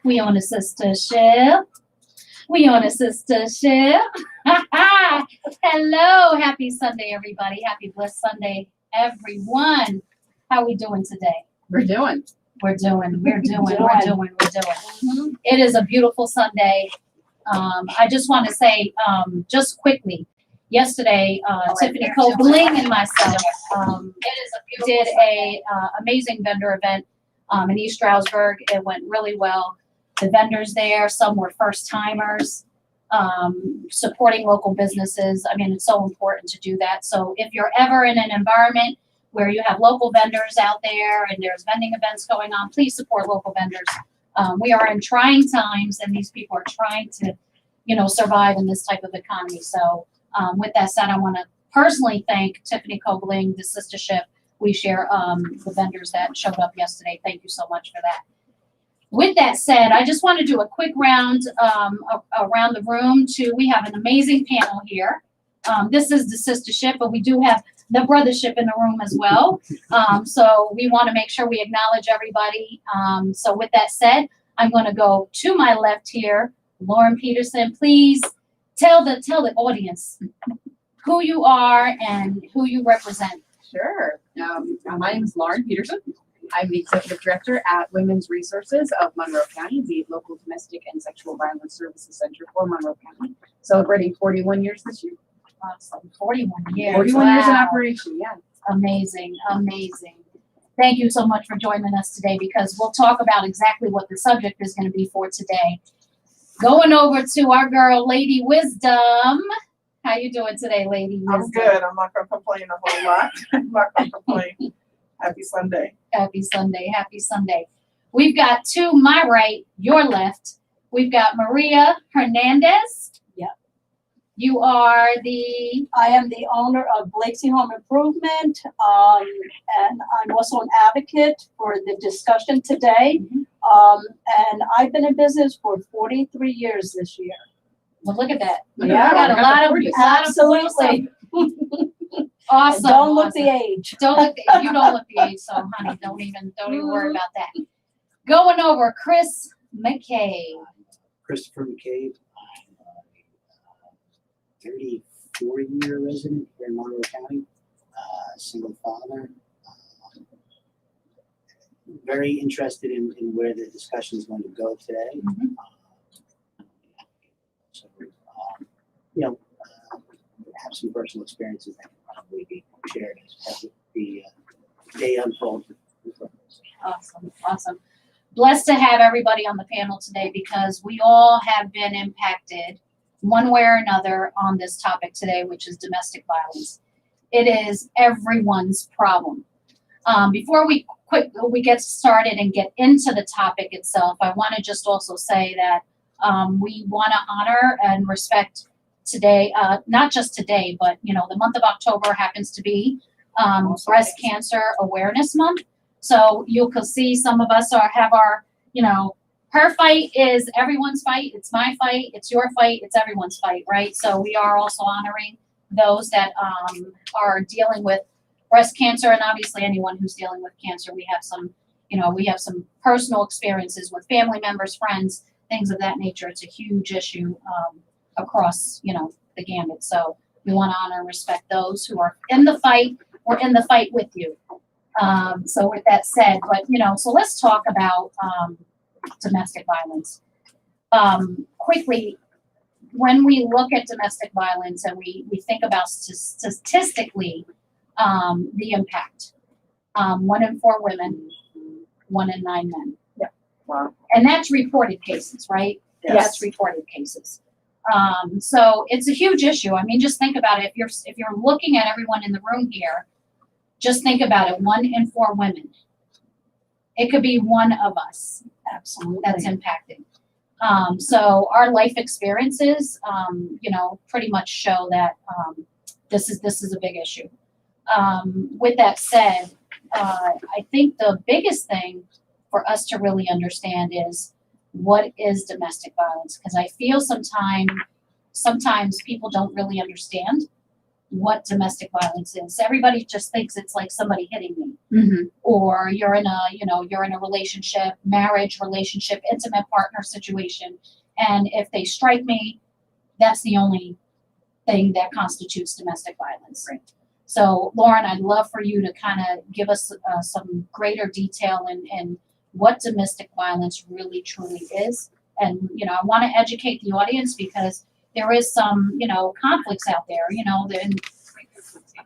We on a sistership. We on a sistership. Hello. Happy Sunday, everybody. Happy blessed Sunday, everyone. How are we doing today? We're doing. It is a beautiful Sunday. I just want to say, just quickly, yesterday, Tiffany Cole-Bling and myself did a amazing vendor event in East Stroudsburg. It went really well. The vendors there, some were first timers, supporting local businesses. I mean, it's so important to do that. So if you're ever in an environment where you have local vendors out there and there's vending events going on, please support local vendors. We are in trying times, and these people are trying to, survive in this type of economy. So with that said, I want to personally thank Tiffany Cole-Bling, the Sistahship. We share the vendors that showed up yesterday. Thank you so much for that. With that said, I just want to do a quick round around the room. We have an amazing panel here. This is the Sistahship, but we do have the brothership in the room as well. So we want to make sure we acknowledge everybody. So with that said, I'm going to go to my left here. Lauren Peterson, please tell the audience who you are and who you represent. Sure. My name is Lauren Peterson. I'm the Executive Director at Women's Resources of Monroe County, the local domestic and sexual violence services center for Monroe County. Celebrating 41 years this year. Awesome. 41 years. 41 years in operation, yeah. Amazing. Thank you so much for joining us today, because we'll talk about exactly what the subject is going to be for today. Going over to our girl, Lady Wisdom. How you doing today, Lady Wisdom? I'm good. I'm not going to complain a whole lot. I'm not going to complain. Happy Sunday. Happy Sunday. We've got to my right, your left. We've got Maria Hernandez. Yep. You are I am the owner of Blakesy Home Improvement, and I'm also an advocate for the discussion today. And I've been in business for 43 years this year. Well, look at that. Yeah, got a lot of absolutely. Awesome. And don't look the age. You don't look the age, so honey, don't even worry about that. Going over, Chris McCabe. Christopher McCabe. I'm a 34-year resident here in Monroe County, single father. Very interested in where the discussion is going to go today. Have some personal experiences that can probably be shared as the day unfolds. Awesome. Blessed to have everybody on the panel today, because we all have been impacted one way or another on this topic today, which is domestic violence. It is everyone's problem. Before we get started and get into the topic itself, I want to just also say that we want to honor and respect today, not just today, but the month of October happens to be Breast Cancer Awareness Month. So you can see some of us have our, her fight is everyone's fight. It's my fight. It's your fight. It's everyone's fight, right? So we are also honoring those that are dealing with breast cancer, and obviously anyone who's dealing with cancer. We have some personal experiences with family members, friends, things of that nature. It's a huge issue across, the gamut. So we want to honor and respect those who are in the fight. We're in the fight with you. So with that said, so let's talk about domestic violence. Quickly, when we look at domestic violence and we think about statistically the impact, 1 in 4 women, 1 in 9 men. Yeah. Wow. And that's reported cases, right? Yes. That's reported cases. So it's a huge issue. I mean, just think about it. If you're looking at everyone in the room here, just think about it. 1 in 4 women. It could be one of us. Absolutely. That's impacted. So our life experiences, pretty much show that this is a big issue. With that said, I think the biggest thing for us to really understand is what is domestic violence, because I feel sometimes people don't really understand what domestic violence is. Everybody just thinks it's like somebody hitting me, Mm-hmm. or you're in a relationship, marriage relationship, intimate partner situation, and if they strike me, that's the only thing that constitutes domestic violence. Right. So, Lauren, I'd love for you to kind of give us some greater detail in what domestic violence really truly is. And, I want to educate the audience because there is some, conflicts out there, and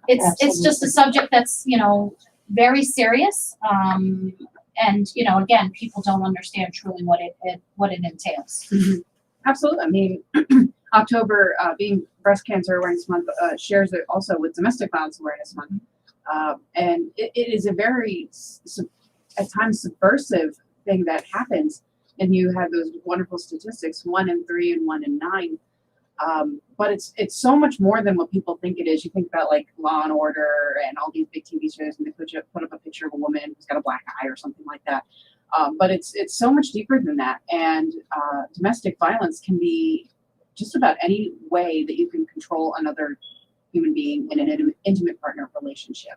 it's just a subject that's, very serious. And, again, people don't understand truly what it entails. Mm-hmm. Absolutely. I mean, October being Breast Cancer Awareness Month shares it also with Domestic Violence Awareness Month. And it is a very, at times, subversive thing that happens. And you have those wonderful statistics, 1 in 3 and 1 in 9. But it's so much more than what people think it is. You think about like Law and Order and all these big TV shows, and they put up a picture of a woman who's got a black eye or something like that. But it's so much deeper than that. And domestic violence can be just about any way that you can control another human being in an intimate partner relationship,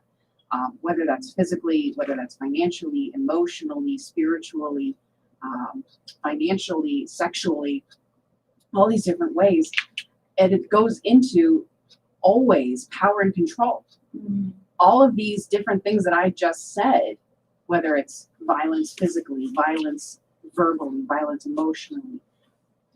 whether that's physically, whether that's financially, emotionally, spiritually, financially, sexually, all these different ways. And it goes into always power and control. Mm. All of these different things that I just said, whether it's violence physically, violence verbally, violence emotionally,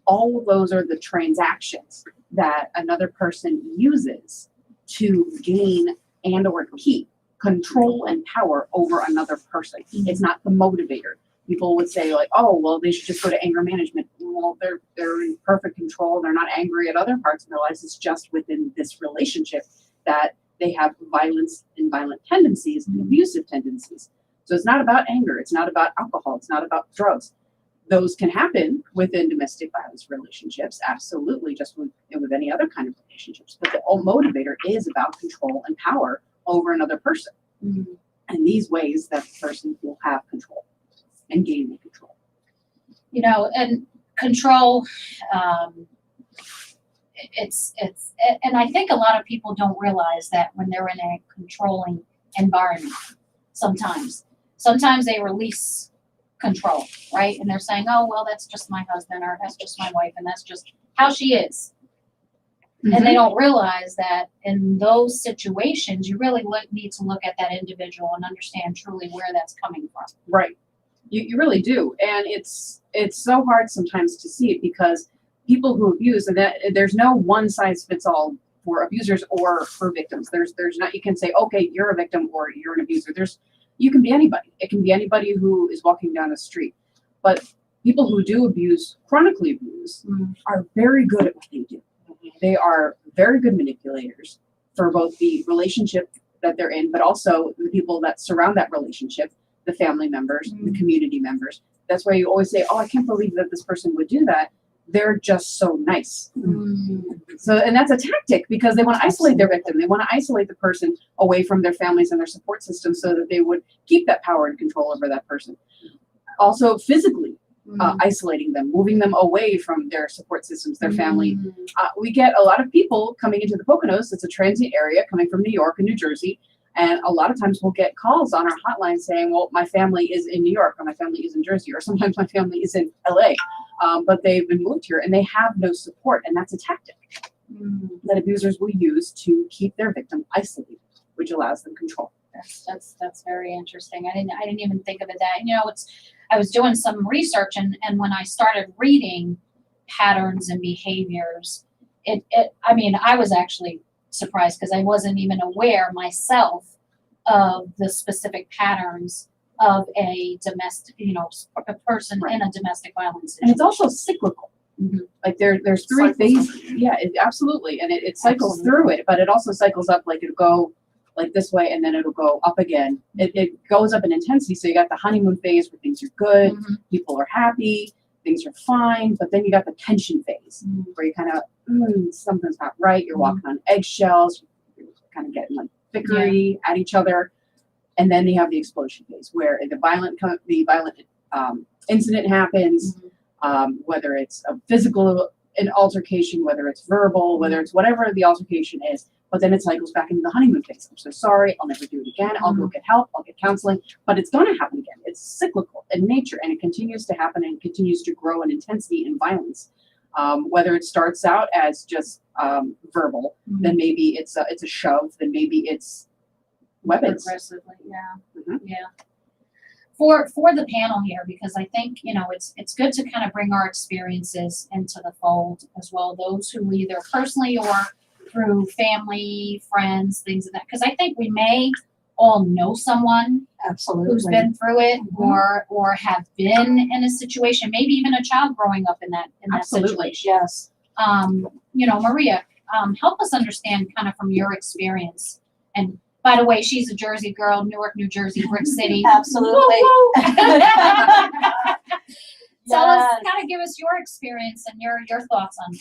all of those are the transactions that another person uses to gain and or keep control and power over another person. Mm-hmm. It's not the motivator. People would say like, oh, well, they should just go to anger management. Well, they're in perfect control. They're not angry at other parts of their lives. It's just within this relationship that they have violence and violent tendencies and abusive tendencies. So it's not about anger. It's not about alcohol. It's not about drugs. Those can happen within domestic violence relationships, absolutely, just with any other kind of relationships. But the whole motivator is about control and power over another person. Mm. And these ways that the person will have control and gain the control. And control, and I think a lot of people don't realize that when they're in a controlling environment, sometimes they release control, right? And they're saying, oh, well, that's just my husband, or that's just my wife, and that's just how she is. Mm-hmm. And they don't realize that in those situations, you really need to look at that individual and understand truly where that's coming from. Right. You really do. And it's so hard sometimes to see it because people who abuse, and that there's no one size fits all for abusers or for victims. There's not, you can say, okay, you're a victim or you're an abuser. You can be anybody. It can be anybody who is walking down the street. But people who do abuse, chronically abuse, are very good at what they do. They are very good manipulators for both the relationship that they're in, but also the people that surround that relationship, the family members, the community members. That's why you always say, oh, I can't believe that this person would do that. They're just so nice. So, and that's a tactic because they want to isolate their victim. They want to isolate the person away from their families and their support system so that they would keep that power and control over that person. Also physically isolating them, moving them away from their support systems, their family. We get a lot of people coming into the Poconos. It's a transient area coming from New York and New Jersey. And a lot of times we'll get calls on our hotline saying, well, my family is in New York or my family is in Jersey, or sometimes my family is in LA, but they've been moved here and they have no support. And that's a tactic that abusers will use to keep their victim isolated, which allows them control. That's very interesting. I didn't even think of it that, I was doing some research and when I started reading patterns and behaviors, I was actually surprised because I wasn't even aware myself of the specific patterns of a domestic, a person in a domestic violence situation. And it's also cyclical. Like there's three phases. Yeah, absolutely. And it cycles through it, but it also cycles up, like it'll go like this way and then it'll go up again. It goes up in intensity. So you got the honeymoon phase where things are good, people are happy, things are fine, but then you got the tension phase where you kind of, something's not right. You're walking on eggshells, you're kind of getting like vickery at each other. And then you have the explosion phase where the violent incident happens, whether it's a physical an altercation, whether it's verbal, whether it's whatever the altercation is, but then it cycles back into the honeymoon phase. I'm so sorry, I'll never do it again. I'll go get help, I'll get counseling, but it's going to happen again. It's cyclical in nature, and it continues to happen and continues to grow in intensity and violence. Whether it starts out as just verbal, then maybe it's a shove, then maybe it's weapons. Aggressively, yeah, Mhm. yeah. For the panel here, because I think, you know, it's good to kind of bring our experiences into the fold as well. Those who either personally or through family, friends, things like that. Because I think we may all know someone Absolutely. who's been through it, Mhm. or have been in a situation, maybe even a child growing up in that Absolutely. situation. Yes. You know, Maria, help us understand kind of from your experience. And by the way, she's a Jersey girl, Newark, New Jersey, Brick City. Absolutely. Woo, woo. Tell us, Yes. kind of give us your experience and your thoughts on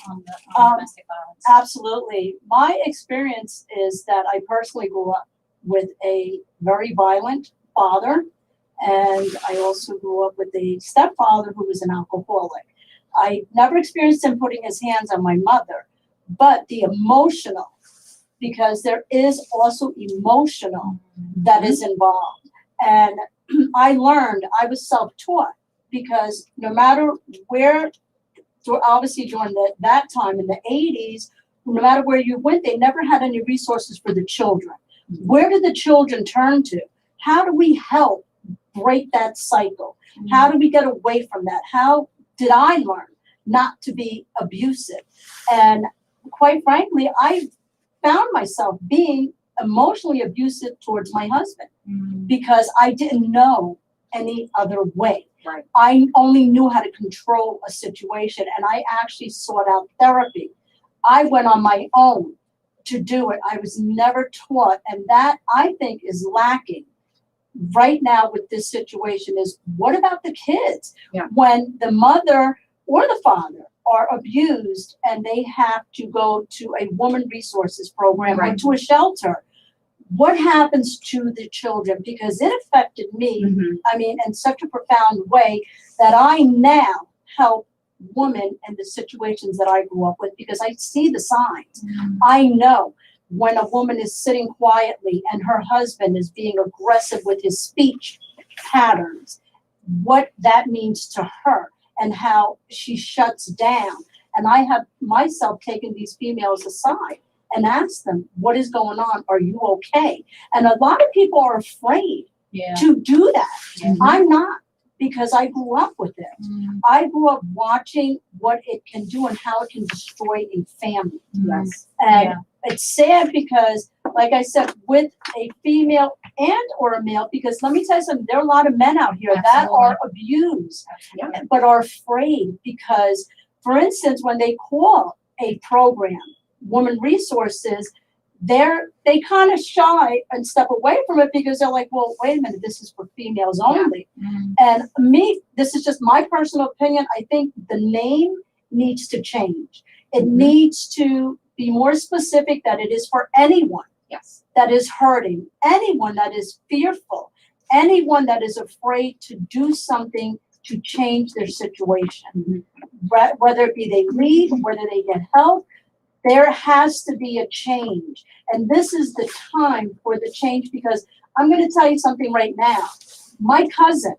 domestic violence. Absolutely. My experience is that I personally grew up with a very violent father, and I also grew up with a stepfather who was an alcoholic. I never experienced him putting his hands on my mother, but the emotional, because there is also emotional that is involved. And I learned, I was self-taught, because no matter where, obviously during that time in the 80s, no matter where you went, they never had any resources for the children. Where did the children turn to? How do we help break that cycle? How do we get away from that? How did I learn not to be abusive? And quite frankly, I found myself being emotionally abusive towards my husband because I didn't know any other way. Right. I only knew how to control a situation, and I actually sought out therapy. I went on my own to do it. I was never taught, and that I think is lacking right now with this situation. Is what about the kids? Yeah. When the mother or the father are abused and they have to go to a woman resources program or Right. to a shelter, what happens to the children? Because it affected me, I mean, in such a profound way that I now help women in the situations that I grew up with, because I see the signs. I know when a woman is sitting quietly and her husband is being aggressive with his speech patterns, what that means to her and how she shuts down. And I have myself taken these females aside and asked them, what is going on? Are you okay? And a lot of people are afraid to do that. I'm not, because I grew up with it. I grew up watching what it can do and how it can destroy a family. Yes. And it's sad because, like I said, with a female and or a male, because let me tell you something, there are a lot of men out here that are abused, but are afraid because, for instance, when they call a program, Women Resources, they kind of shy and step away from it because they're like, well, wait a minute, this is for females only. And me, this is just my personal opinion. I think the name needs to change. It needs to be more specific that it is for anyone that is hurting, anyone that is fearful, anyone that is afraid to do something to change their situation. Whether it be they leave, whether they get help, there has to be a change. And this is the time for the change, because I'm going to tell you something right now. My cousin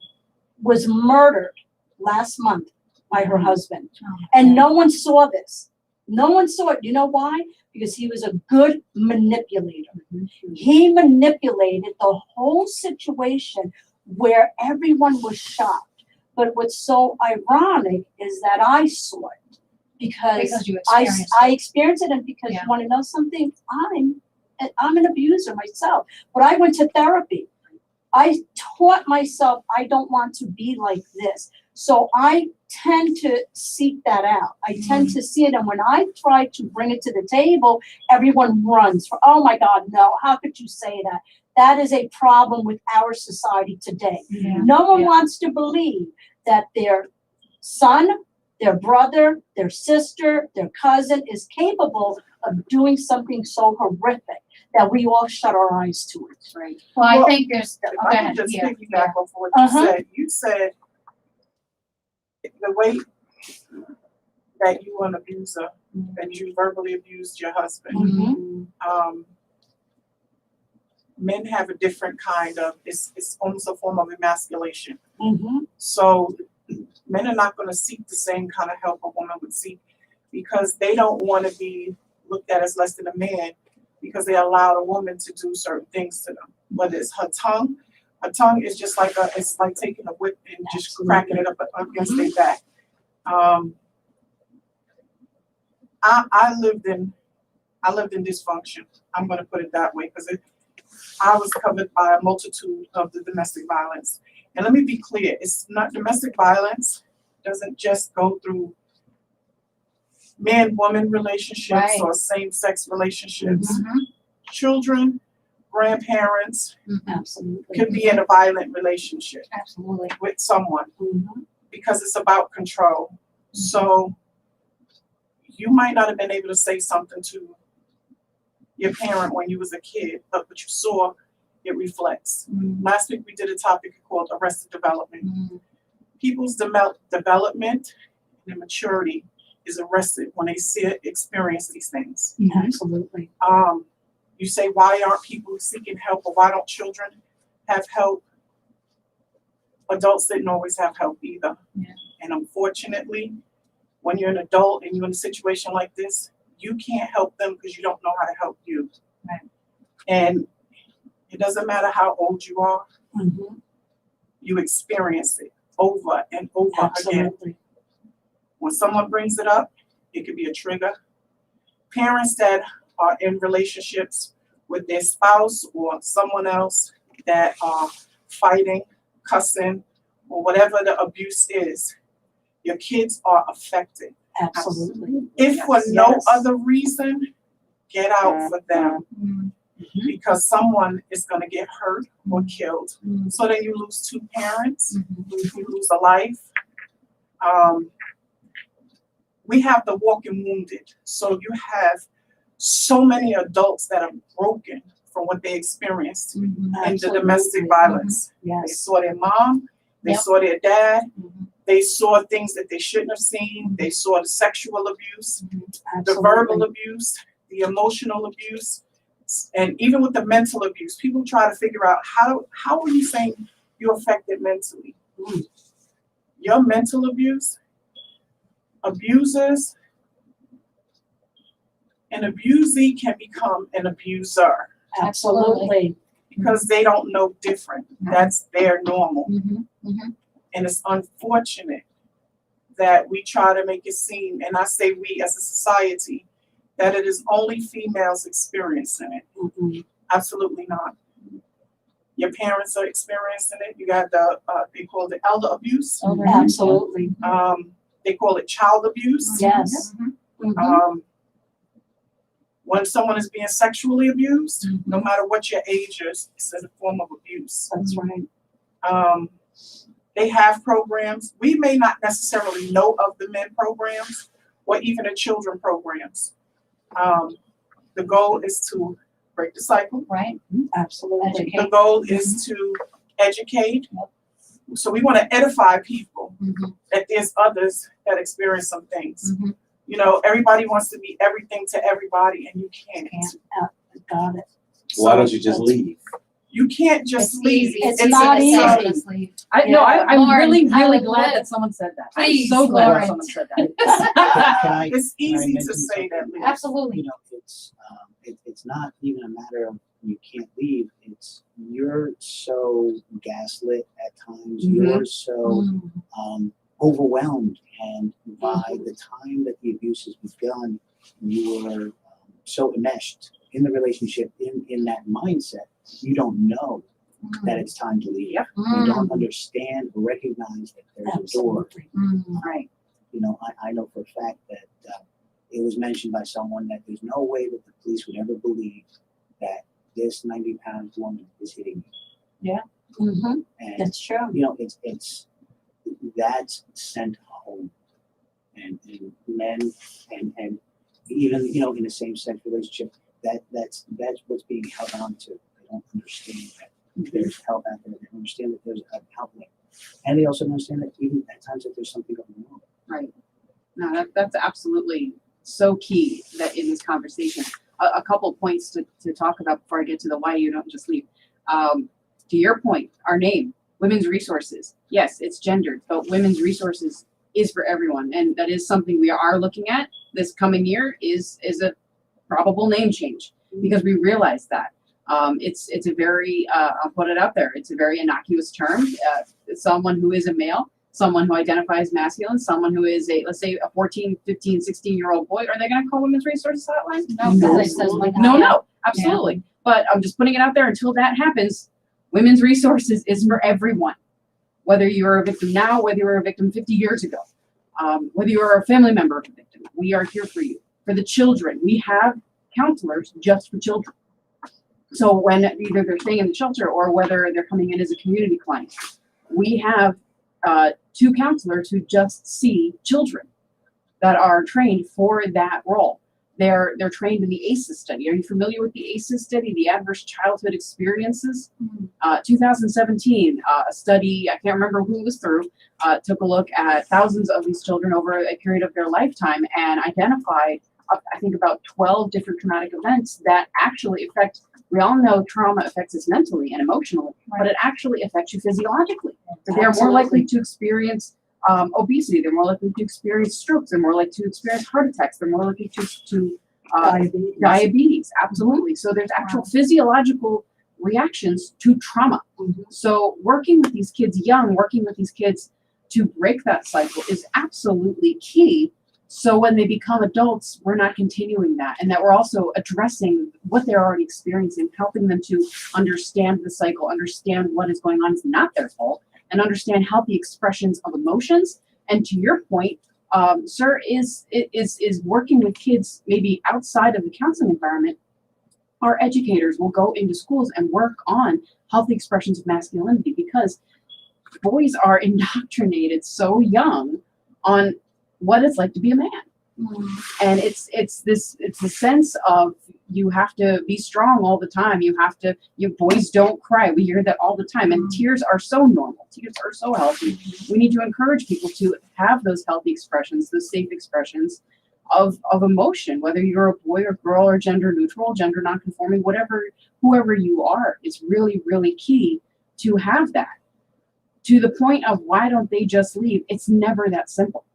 was murdered last month by her husband. And no one saw this. No one saw it. You know why? Because he was a good manipulator. He manipulated the whole situation where everyone was shocked. But what's so ironic is that I saw it. Because you I experienced experienced it, and because you want to know something, I'm an abuser myself, but I went to therapy. I taught myself I don't want to be like this, so I tend to seek that out. I tend to see it, and when I try to bring it to the table, everyone runs for, oh my God, no, how could you say that? That is a problem with our society today. No one wants to believe that their son, their brother, their sister, their cousin is capable of doing something so horrific that we all shut our eyes to it. Right. Well, I Well, think there's. If Go I ahead. could just Yeah, piggyback off of what you said the way that you were an abuser, that you verbally abused your husband. Mhm. Men have a different kind of, it's almost a form of emasculation. Mhm. So men are not going to seek the same kind of help a woman would seek because they don't want to be looked at as less than a man because they allowed a woman to do certain things to them. Whether it's her tongue is just like it's like taking a whip and just cracking it up against their back. I lived in dysfunction. I'm going to put it that way because I was covered by a multitude of the domestic violence. And let me be clear, it's not domestic violence doesn't just go through man-woman relationships Right. or same-sex relationships. Mhm. Children, grandparents Absolutely. could be in a violent relationship Absolutely. with someone Mhm. because it's about control. So you might not have been able to say something to your parent when you was a kid, but what you saw, it reflects. Last week we did a topic called arrested development. People's development and maturity is arrested when they experience these things. Absolutely. You say, why aren't people seeking help, or why don't children have help? Adults didn't always have help either. Yeah. And unfortunately, when you're an adult and you're in a situation like this, you can't help them because you don't know how to help you. Right. And it doesn't matter how old you are, Mhm. you experience it over and over again. Absolutely. When someone brings it up, it could be a trigger. Parents that are in relationships with their spouse or someone else that are fighting, cussing, or whatever the abuse is, your kids are affected. Absolutely. If for no Yes. other reason, get out for them because someone is going to get hurt or killed. So then you lose two parents, you lose a life. We have the walking wounded. So you have so many adults that are broken from what they experienced in the domestic Absolutely. violence. They Yes. saw their mom, they Yep. saw their dad, Mhm. they saw things that they shouldn't have seen, they saw the sexual abuse, the Absolutely. verbal abuse, the emotional abuse, and even with the mental abuse. People try to figure out how are you saying you're affected mentally? Your mental abuse, abusers, an abusee can become an abuser Absolutely. because they don't know different. That's their normal. And it's unfortunate that we try to make it seem, and I say we as a society, that it is only females experiencing it. Mhm. Absolutely not. Your parents are experiencing it. You got they call it elder abuse. Absolutely. They call it child abuse. Yes. When someone is being sexually abused, no matter what your age is, it's a form of abuse. That's right. They have programs. We may not necessarily know of the men programs or even the children programs. The goal is to break the cycle. Right. Absolutely. Educate. The goal is to educate. So we want to edify people that there's others that experience some things. You know, everybody wants to be everything to everybody, and you can't. Got it. Why don't you just leave? You can't just It's leave. easy. It's not a- easy. Honestly. I'm Lauren, really, how really to glad live. that someone said that. Please, I'm so glad Lauren. that someone said Can that. It's easy to mention say that, something? Liz. Absolutely. You know, it's not even a matter of you can't leave. It's you're so gaslit at times. You're so overwhelmed, and by the time that the abuse has begun, you are so enmeshed in the relationship, in that mindset, you don't know that it's time to leave. Yep. You don't understand or recognize that there's a door. Absolutely. Right. You know, I know for a fact that it was mentioned by someone that there's no way that the police would ever believe that this 90-pound woman is hitting me. Mhm. And That's true. you know, it's that's sent home, and men and even in a same-sex relationship, that's what's being held on to. They don't understand that there's help out there. They don't understand that there's an outlet, and they also don't understand that even at times that there's something going on. Right. No, that's absolutely so key that in this conversation. A couple points to talk about before I get to the why you don't just leave. To your point, our name, Women's Resources. Yes, it's gendered, but Women's Resources is for everyone, and that is something we are looking at this coming year. Is a probable name change because we realize that it's a very I'll put it out there. It's a very innocuous term. Someone who is a male, someone who identifies masculine, someone who is a, let's say, a 14, 15, 16-year-old boy, are they going to call Women's Resources Hotline? No, because it says women. No, absolutely. But I'm just putting it out there until that happens. Women's Resources is for everyone. Whether you're a victim now, whether you were a victim 50 years ago, whether you're a family member of a victim, we are here for you. For the children, we have counselors just for children. So when either they're staying in the shelter or whether they're coming in as a community client, we have 2 counselors who just see children that are trained for that role. They're trained in the ACEs study. Are you familiar with the ACEs study, the Adverse Childhood Experiences? 2017, a study, I can't remember who it was through, took a look at thousands of these children over a period of their lifetime and identified, I think, about 12 different traumatic events that actually affect. We all know trauma affects us mentally and emotionally, but it actually affects you physiologically. They're more likely to experience obesity. They're more likely to experience strokes. They're more likely to experience heart attacks. They're more likely to diabetes. Absolutely. So there's actual physiological reactions to trauma. So working with these kids young, working with these kids to break that cycle is absolutely key. So when they become adults, we're not continuing that, and that we're also addressing what they're already experiencing, helping them to understand the cycle, understand what is going on is not their fault, and understand healthy expressions of emotions. And to your point, sir, is working with kids maybe outside of the counseling environment. Our educators will go into schools and work on healthy expressions of masculinity because boys are indoctrinated so young on what it's like to be a man. And it's a sense of you have to be strong all the time. You boys don't cry. We hear that all the time. And tears are so normal. Tears are so healthy. We need to encourage people to have those healthy expressions, those safe expressions of emotion, whether you're a boy or girl or gender neutral, gender nonconforming, whoever you are. It's really, really key to have that. To the point of why don't they just leave? It's never that simple.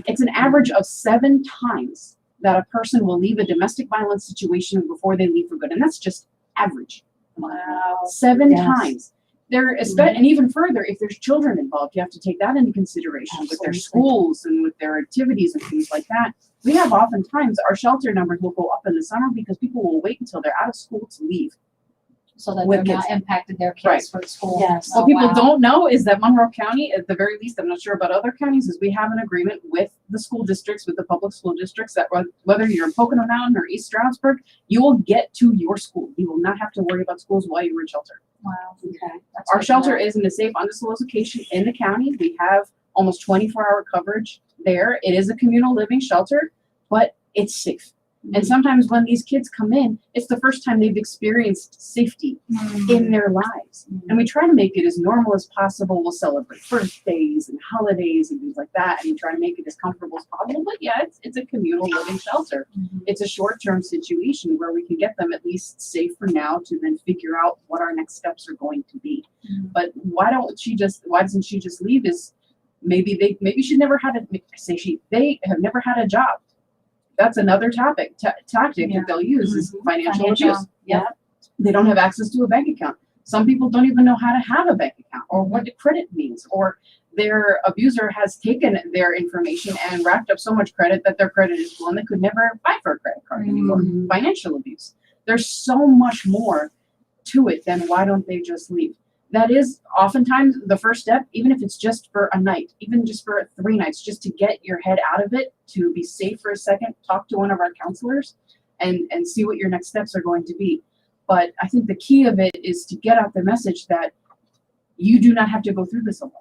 It's an average of 7 times that a person will leave a domestic violence situation before they leave for good. And that's just average. Wow. 7 times. And even further, if there's children involved, you have to take that into consideration with their schools and with their activities and things like that. We have oftentimes our shelter numbers will go up in the summer because people will wait until they're out of school to leave. So that With they're not kids. impacted their kids Right. for school. Yes. What people don't know is that Monroe County, at the very least, I'm not sure about other counties, is we have an agreement with the school districts, with the public school districts, that whether you're in Pocono Mountain or East Stroudsburg, you will get to your school. You will not have to worry about schools while you're in shelter. Wow. Okay. That's Our good to shelter know. is in a safe, undisclosed location in the county. We have almost 24-hour coverage there. It is a communal living shelter, but it's safe. And sometimes when these kids come in, it's the first time they've experienced safety in their lives. And we try to make it as normal as possible. We'll celebrate birthdays and holidays and things like that, and we try to make it as comfortable as possible. But yeah, it's a communal living shelter. It's a short-term situation where we can get them at least safe for now to then figure out what our next steps are going to be. But why doesn't she just leave? Is maybe she never had they have never had a job. That's another tactic that they'll use is financial abuse. Yeah. They don't have access to a bank account. Some people don't even know how to have a bank account or what the credit means, or their abuser has taken their information and racked up so much credit that their credit is full and they could never apply for a credit card anymore. Financial abuse. There's so much more to it than why don't they just leave? That is oftentimes the first step, even if it's just for a night, even just for 3 nights, just to get your head out of it, to be safe for a second, talk to one of our counselors and see what your next steps are going to be. But I think the key of it is to get out the message that you do not have to go through this alone.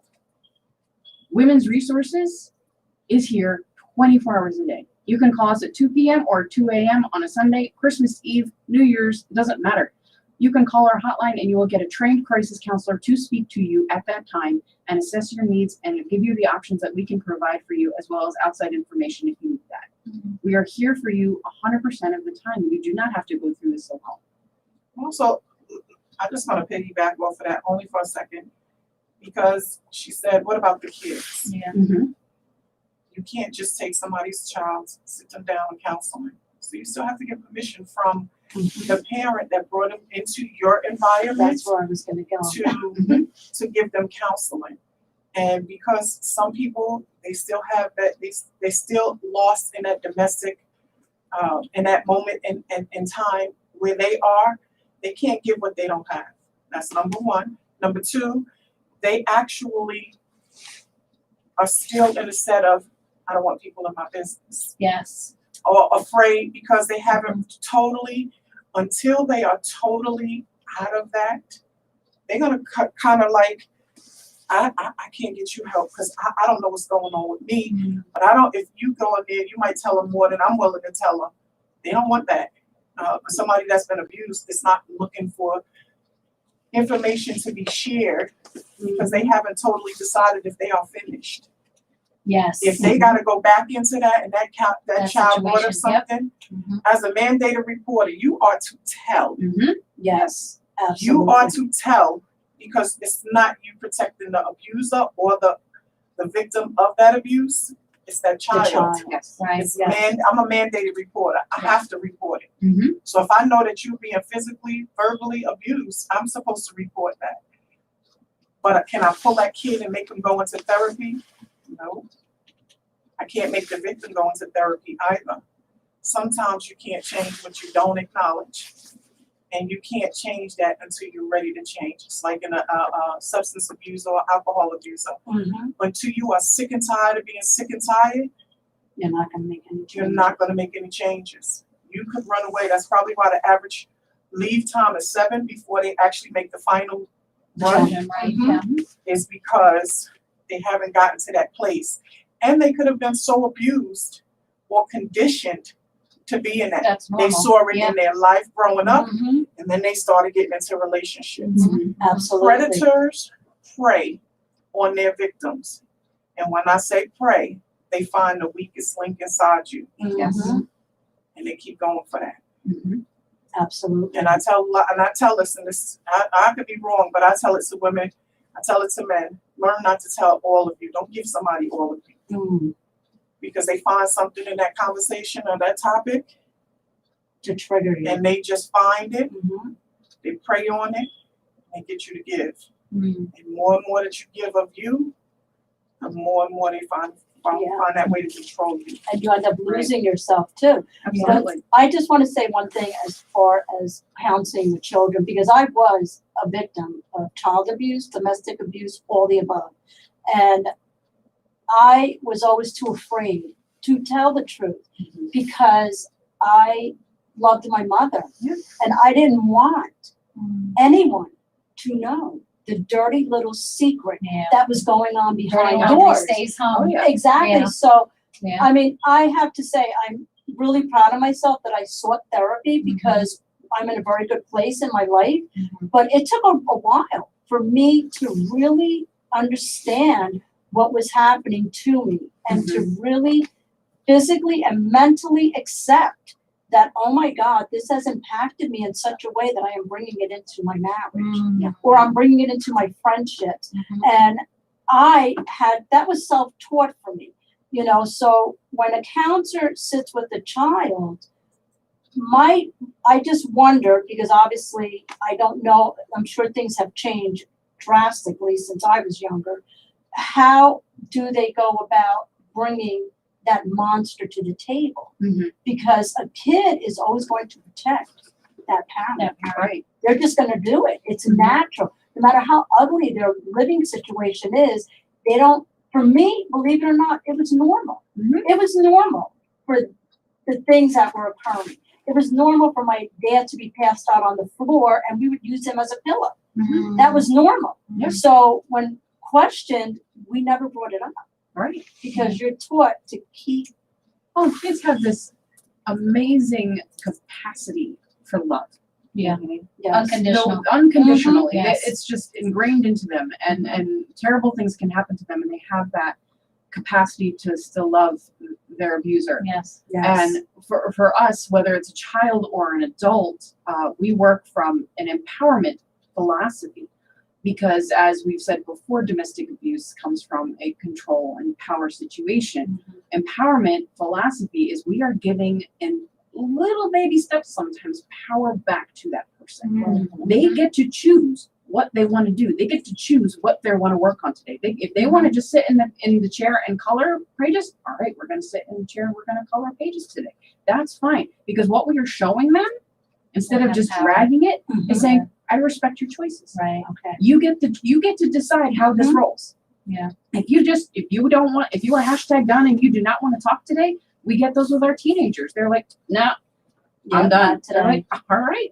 Women's Resources is here 24 hours a day. You can call us at 2 p.m. or 2 a.m. on a Sunday, Christmas Eve, New Year's, it doesn't matter. You can call our hotline and you will get a trained crisis counselor to speak to you at that time and assess your needs and give you the options that we can provide for you, as well as outside information if you need that. We are here for you 100% of the time. You do not have to go through this alone. Also, I just want to piggyback off of that only for a second, because she said, what about the kids? Yeah. You can't just take somebody's child, sit them down and counsel them. So you still have to get permission from the parent that brought them into your environment That's where I was gonna go. to give them counseling. And because some people, they still have that, they still lost in that domestic, in that moment in time where they are, they can't give what they don't have. That's number one. Number two, they actually are still in a set of, I don't want people in my business, Yes. or afraid because they haven't totally, until they are totally out of that, they're gonna kind of like, I can't get you help because I don't know what's going on with me. But if you go in there, you might tell them more than I'm willing to tell them. They don't want that. Somebody that's been abused is not looking for information to be shared because they haven't totally decided if they are finished. Yes. If they got to go back into that and that That child brought up situation, yep. something, Mhm. as a mandated reporter, you are to tell. Yes, absolutely. You are to tell, because it's not you protecting the abuser or the victim of that abuse. It's that The child. child. Yes. Right. It's Yes. I'm a mandated reporter. I have to report it. Mhm. So if I know that you're being physically, verbally abused, I'm supposed to report that. But can I pull that kid and make him go into therapy? No. I can't make the victim go into therapy either. Sometimes you can't change what you don't acknowledge. And you can't change that until you're ready to change. It's like in a substance abuser or alcohol abuser. Until you are sick and tired of being sick and tired, You're not gonna make any you're change. not going to make any changes. You could run away. That's probably why the average leave time is 7 before they actually make the final run, Right. Yeah. is because they haven't gotten to that place. And they could have been so abused or conditioned to be in that. That's normal. They saw it Yeah. in their life growing up, Mhm. and then they started getting into relationships. Absolutely. Predators prey on their victims. And when I say prey, they find the weakest link inside you, Yes. and they keep going for that. Absolutely. And I tell listen, this I could be wrong, but I tell it to women, I tell it to men. Learn not to tell all of you. Don't give somebody all of you. Because they find something in that conversation or that topic, To trigger you. and they just find it, they prey on it, and get you to give. Mhm. And more that you give of you, the more and more they find that way to control you. And you end up losing yourself too. Absolutely. I just want to say one thing as far as counseling with children, because I was a victim of child abuse, domestic abuse, all the above. And I was always too afraid to tell the truth because I loved my mother. Yeah. And I didn't want anyone to know the dirty little secret Yeah. that was going on Dirty behind laundry doors. stays home. Oh, yeah. Exactly. Yeah. So, Yeah. I mean, I have to say, I'm really proud of myself that I sought therapy because I'm in a very good place in my life. But it took a while for me to really understand what was happening to me and to really physically and mentally accept that, oh my God, this has impacted me in such a way that I am bringing it into my marriage or I'm bringing it into my friendships. And that was self-taught for me, so when a counselor sits with a child, I just wonder, because obviously I don't know, I'm sure things have changed drastically since I was younger. How do they go about bringing that monster to the table? Because a kid is always going to protect that parent. Right. They're just going to do it. It's natural. No matter how ugly their living situation is, they don't, for me, believe it or not, it was normal. It was normal for the things that were occurring. It was normal for my dad to be passed out on the floor and we would use him as a pillow. That was normal. So when questioned, we never brought it up. Right. Because you're taught to keep. Oh, kids have this amazing capacity for love. Yeah. Yes. Unconditional. No, unconditionally. Mhm. Yes. It's just ingrained into them, and terrible things can happen to them, and they have that capacity to still love their abuser. Yes. And for us, whether it's a child or an adult, we work from an empowerment philosophy, because as we've said before, domestic abuse comes from a control and power situation. Empowerment philosophy is we are giving in little baby steps sometimes power back to that person. They get to choose what they want to do. They get to choose what they want to work on today. If they want to just sit in the chair and color pages, all right, we're going to sit in the chair and we're going to color pages today. That's fine, because what we are showing them, instead of just dragging it, is saying, I respect your choices. Right. Okay. You get to decide how this rolls. Yeah. If you are hashtag done and you do not want to talk today, we get those with our teenagers. They're like, nah, I'm done. They're like, all right,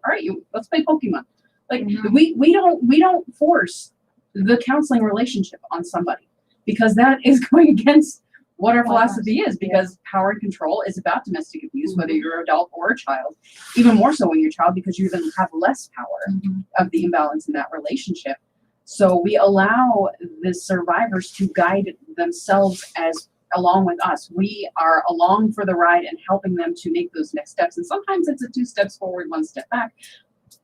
let's play Pokemon. Like we don't force the counseling relationship on somebody, because that is going against what our philosophy is, because power and control is about domestic abuse, whether you're an adult or a child, even more so when you're a child, because you even have less power of the imbalance in that relationship. So we allow the survivors to guide themselves along with us. We are along for the ride and helping them to make those next steps. And sometimes it's a 2 steps forward, 1 step back,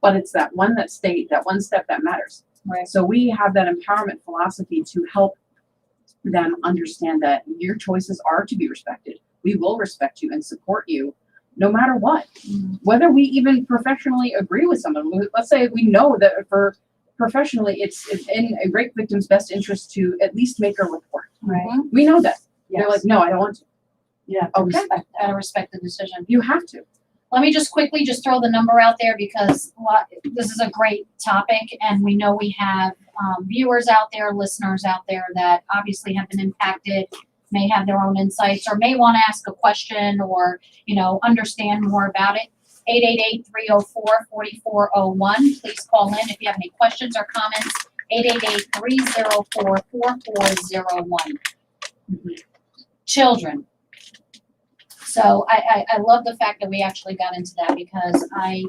but it's that one step that matters. Right. So we have that empowerment philosophy to help them understand that your choices are to be respected. We will respect you and support you no matter what. Whether we even professionally agree with someone. Let's say we know that for professionally, it's in a rape victim's best interest to at least make a report. Right. We know that. Yes. They're like, no, I don't want to. Yeah. Okay. Gotta respect the decision. You have to. Let me just quickly throw the number out there, because this is a great topic, and we know we have viewers out there, listeners out there that obviously have been impacted, may have their own insights, or may want to ask a question or, understand more about it. 888-304-4401. Please call in if you have any questions or comments. 888-304-4401. Children. So I love the fact that we actually got into that, because I,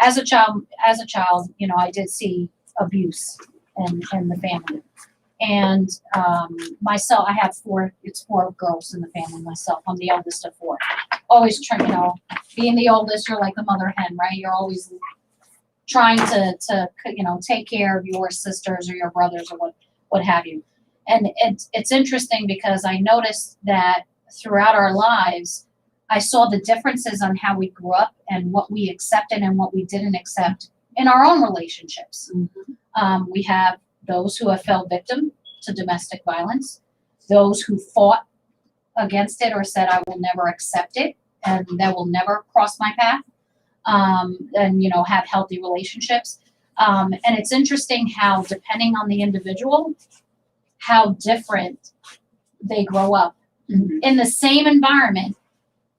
as a child, I did see abuse in the family. And myself, I have 4 girls in the family myself. I'm the eldest of 4. Always trying, being the oldest, you're like the mother hen, right? You're always trying to take care of your sisters or your brothers or what have you. And it's interesting, because I noticed that throughout our lives, I saw the differences on how we grew up and what we accepted and what we didn't accept in our own relationships. We have those who have fell victim to domestic violence, those who fought against it or said, I will never accept it and that will never cross my path, and have healthy relationships. And it's interesting how, depending on the individual, how different they grow up in the same environment.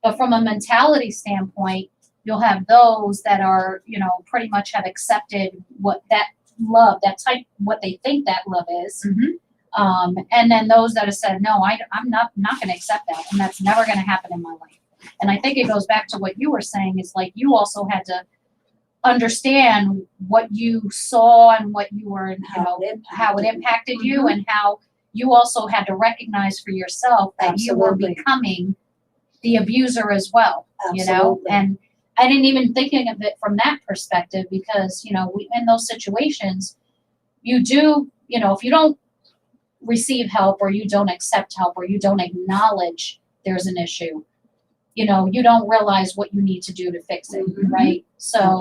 But from a mentality standpoint, you'll have those that are, pretty much have accepted what that love, what they think that love is. And then those that have said, no, I'm not going to accept that. And that's never going to happen in my life. And I think it goes back to what you were saying, is like, you also had to understand what you saw and what you were, how it impacted you, and how you also had to recognize for yourself that you were becoming the abuser as well, and I didn't even think of it from that perspective, because, in those situations, you do, if you don't receive help, or you don't accept help, or you don't acknowledge there's an issue, you don't realize what you need to do to fix it, right? So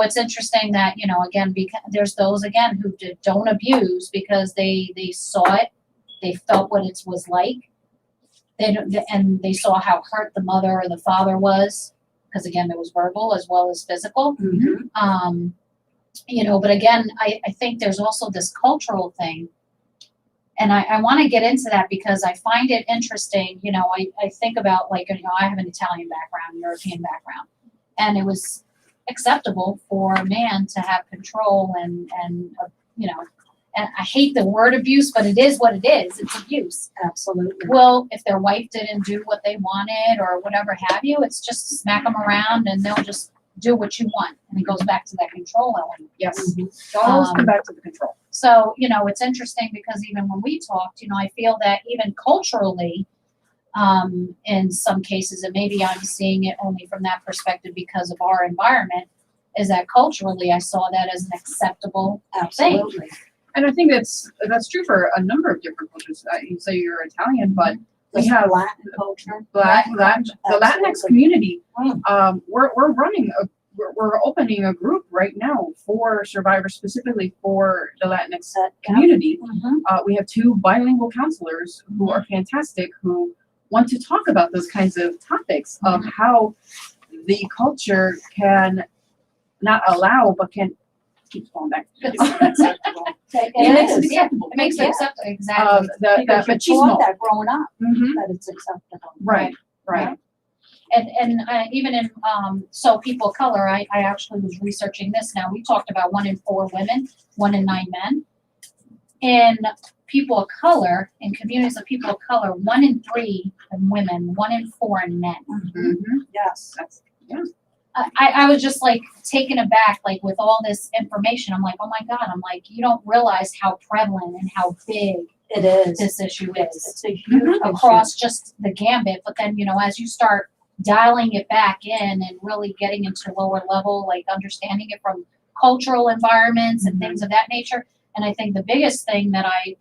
it's interesting that, again, because there's those, again, who don't abuse because they saw it, they felt what it was like, and they saw how hurt the mother or the father was, because, again, there was verbal as well as physical. But again, I think there's also this cultural thing. And I want to get into that, because I find it interesting. I think about, like, I have an Italian background, European background, and it was acceptable for a man to have control and and I hate the word abuse, but it is what it is. It's abuse. Absolutely. Well, if their wife didn't do what they wanted or whatever have you, it's just smack them around and they'll just do what you want. And it goes back to that control element. Yes, it always come back to the control. So, it's interesting because even when we talked, I feel that even culturally, in some cases, and maybe I'm seeing it only from that perspective because of our environment, is that culturally I saw that as an acceptable thing. Absolutely. And I think that's true for a number of different cultures. You say you're Italian, but we have Latin culture. the Latinx Absolutely. community. Mm. We're opening a group right now for survivors, specifically for the Latinx Yeah. community. Mhm. We have 2 bilingual counselors who are fantastic, who want to talk about those kinds of topics of how the culture can not allow, but can keep falling back. It's unacceptable. It makes it is. acceptable. It makes it Yeah. acceptable. Exactly. The Because you're machismo. taught that growing up, Mhm. that it's acceptable. Right. And even in so people of color, I actually was researching this now. We talked about 1 in 4 women, 1 in 9 men. In people of color, in communities of people of color, 1 in 3 in women, 1 in 4 in men. Mhm. Yes. That's I was just like taken aback, like with all this information. I'm like, oh my God, I'm like, you don't realize how prevalent and how big It is. this issue is It's a huge issue. across just the gambit. But then, as you start dialing it back in and really getting into lower level, like understanding it from cultural environments and things of that nature. And I think the biggest thing that I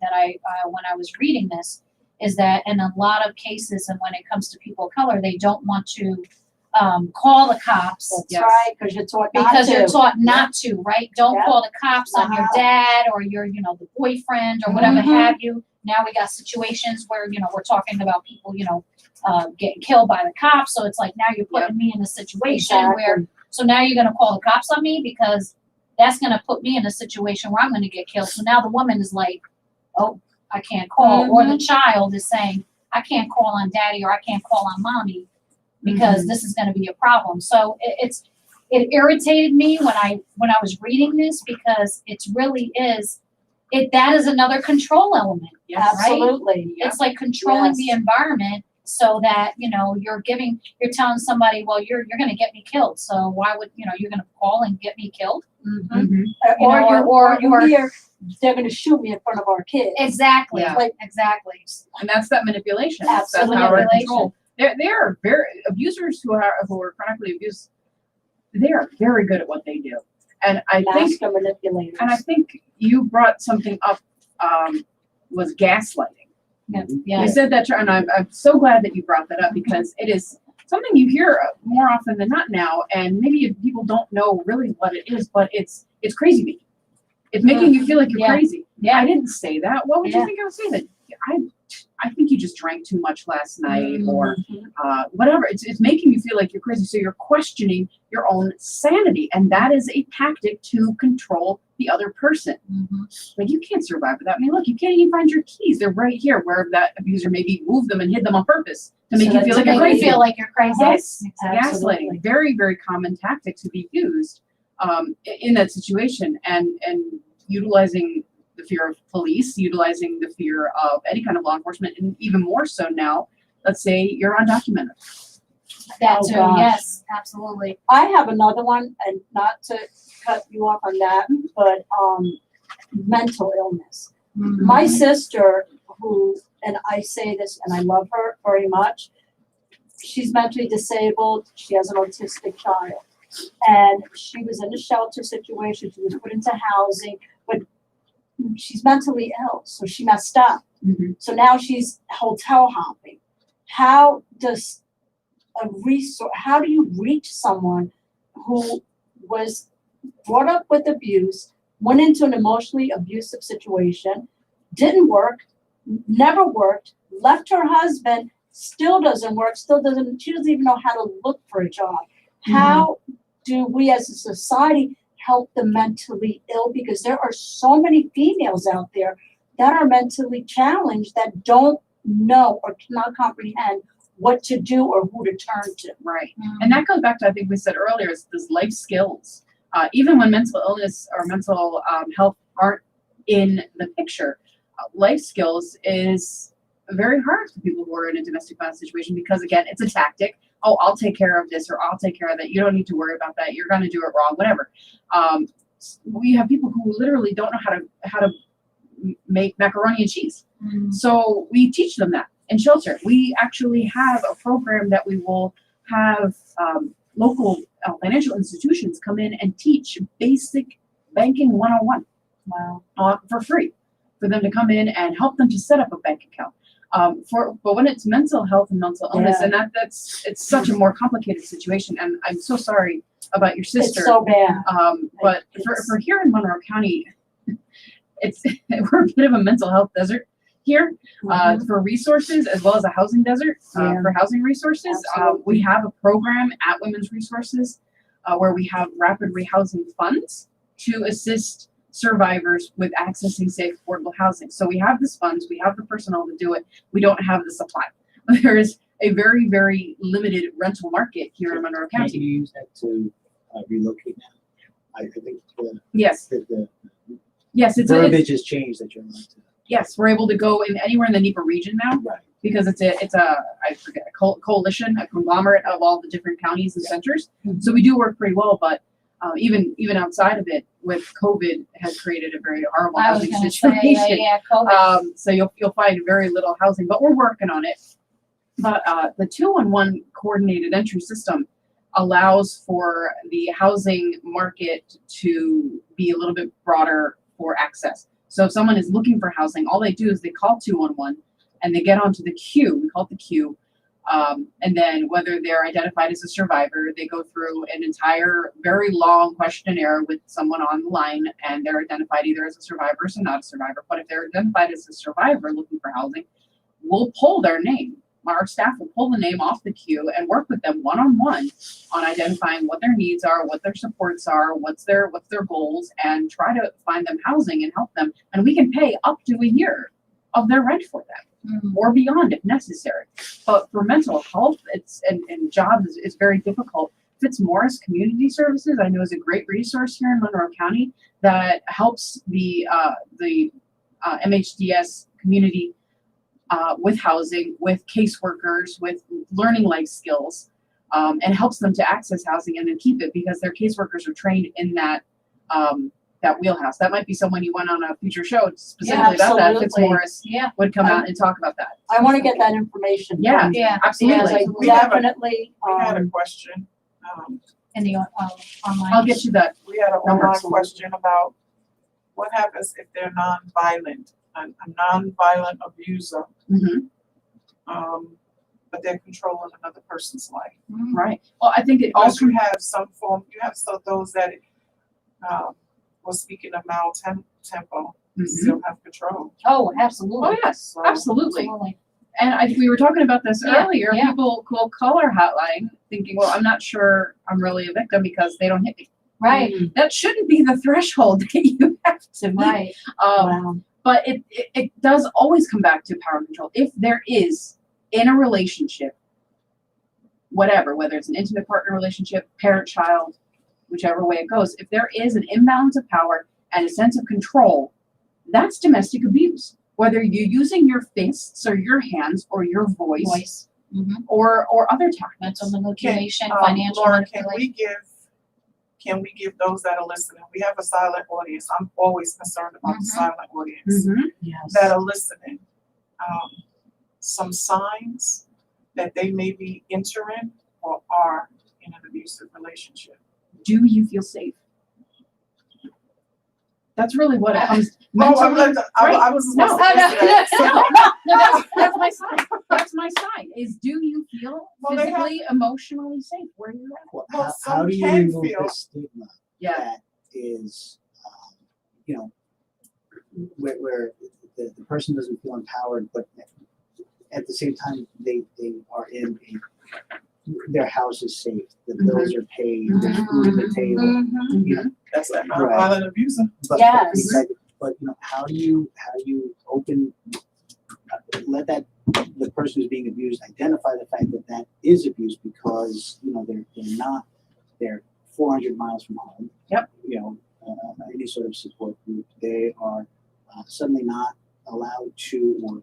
when I was reading this is that in a lot of cases, and when it comes to people of color, they don't want to call the cops. That's Yes. right, because you're taught not Because to. you're taught not to, right? Don't Yeah. call the cops on your Uh-huh. dad or your, the boyfriend or whatever Mhm. have you. Now we got situations where, we're talking about people, getting killed by the cops. So it's like now you're putting me in a situation where, Exactly. so now you're gonna call the cops on me because that's gonna put me in a situation where I'm gonna get killed. So now the woman is like, oh, I can't call. Or the child is saying, I can't call on daddy or I can't call on mommy because this is going to be a problem. So it irritated me when I was reading this because it really is that is another control element. Yes. Right? Absolutely. It's like controlling the Yes. environment so that you're telling somebody, well, you're going to get me killed. So why would you're going to call and get me killed? Mhm. Or or- you hear they're going to shoot me in front of our kids. Exactly. Yeah. Like exactly. And that's that manipulation. That's Absolute power and manipulation. control. They are very abusers who are chronically abused. They are very good at what they do, and I think Master manipulators. you brought something up. Was gaslighting. Yeah. You Yeah. said that, and I'm so glad that you brought that up because it is something you hear more often than not now, and maybe people don't know really what it is, but it's crazy making. It's making you feel like you're Yeah. crazy. Yeah. I didn't say that. What would Yeah. you think I was saying? That I think you just drank too much last night, or Mhm. whatever. It's making you feel like you're crazy. So you're questioning your own sanity, and that is a tactic to control the other person. Mhm. Like, you can't survive without me. Look, you can't even find your keys. They're right here, where that abuser maybe moved them and hid them on purpose to make So you that's feel To like you're make you crazy. feel like you're crazy. Yes, Exactly. gaslighting, very, very common tactic to be used in that situation, and utilizing the fear of police, utilizing the fear of any kind of law enforcement, and even more so now. Let's say you're undocumented. That Oh, too. gosh. Yes, absolutely. I have another one, and not to cut you off on that, but mental illness. My sister, and I say this, and I love her very much, she's mentally disabled. She has an autistic child. And she was in a shelter situation. She was put into housing, but she's mentally ill, so she messed up. Mhm. So now she's hotel hopping. How does how do you reach someone who was brought up with abuse, went into an emotionally abusive situation, didn't work, never worked, left her husband, still doesn't work, she doesn't even know how to look for a job. How do we as a society help the mentally ill? Because there are so many females out there that are mentally challenged that don't know or cannot comprehend what to do or who to turn to. Right. And that goes back to, I think we said earlier, is this life skills. Even when mental illness or mental health aren't in the picture, life skills is very hard for people who are in a domestic violence situation because, again, it's a tactic. Oh, I'll take care of this, or I'll take care of that. You don't need to worry about that. You're going to do it wrong, whatever. We have people who literally don't know how to make macaroni and cheese. So we teach them that in shelter. We actually have a program that we will have local financial institutions come in and teach basic banking 101. Wow. For free, for them to come in and help them to set up a bank account. But when it's mental health and mental illness, Yeah. and it's such a more complicated situation. And I'm so sorry about your sister. It's so bad. But for here in Monroe County, we're a bit of a mental health desert here for resources, as well as a housing desert for housing resources. We have a program at Women's Resources where we have rapid rehousing funds to assist survivors with accessing safe, affordable housing. So we have this funds, we have the personnel to do it. We don't have the supply. There is a very, very limited rental market here in Monroe Can County. you use that to relocate now? I think Yes, the yes, it's verbiage has changed that you're allowed to. yes, we're able to go in anywhere in the NEPA region now Right. because it's a I forget, a coalition, a conglomerate of all the different counties and centers. So we do work pretty well, but even outside of it, with COVID, has created a very horrible I was housing going to say, situation. yeah, COVID. So you'll find very little housing, but we're working on it. But the 2-on-1 coordinated entry system allows for the housing market to be a little bit broader for access. So if someone is looking for housing, all they do is they call 2-on-1 and they get onto the queue. We call it the queue. And then whether they're identified as a survivor, they go through an entire very long questionnaire with someone on the line, and they're identified either as a survivor or not a survivor. But if they're identified as a survivor looking for housing, we'll pull their name. Our staff will pull the name off the queue and work with them one-on-one on identifying what their needs are, what their supports are, what's their goals, and try to find them housing and help them. And we can pay up to a year of their rent for them, or beyond if necessary. But for mental health, and jobs is very difficult. Fitzmaurice Community Services, I know, is a great resource here in Monroe County that helps the MHDS community with housing, with caseworkers, with learning life skills, and helps them to access housing and then keep it because their caseworkers are trained in that wheelhouse. That might be someone you want on a future show specifically about that. absolutely. Fitzmaurice Yeah. would come out and talk about that. I want to get that information. Yeah, from you, Yeah. absolutely. Because I We have a- definitely, We had a question. In the online. I'll get you that. We had an Numbers. online question about what happens if they're non-violent, a non-violent abuser, Mhm. but they're controlling another person's life. Right. Well, I think it all Also, you have some form, you have some those that, well, speaking of tempo, still have control. Oh, absolutely. Oh yes, So- absolutely. Absolutely. And we were talking about this Yeah, earlier. yeah. People will call our hotline thinking, well, I'm not sure I'm really a victim because they don't hit me. Right. That shouldn't be the threshold that you have to meet. Right. wow. But it does always come back to power and control. If there is in a relationship, whether it's an intimate partner relationship, parent-child, whichever way it goes, if there is an imbalance of power and a sense of control, that's domestic abuse. Whether you're using your fists or your hands or your voice, or other tactics. Mental manipulation, Can, financial Laura, manipulation. can we give those that are listening? We have a silent audience. I'm always concerned about the Mhm. silent audience Yes. that are listening. Some signs that they may be entering or are in an abusive relationship. Do you feel safe? That's really what it comes. Well, mentally- I was No, supposed to answer that. that's my sign. That's my sign. Is do you feel Well, they have- physically, emotionally safe where you're at? Well, Well, how some do you can remove feel- the stigma Yeah. that is, where the person doesn't feel empowered, but at the same time they are in their house is safe, the bills are paid, there's food at the table. You know, That's that nonviolent abuser. but, Yes. exactly. But how do you let the person who's being abused identify the fact that that is abuse because they're 400 miles from home. Yep. Any sort of support group. They are suddenly not allowed to, or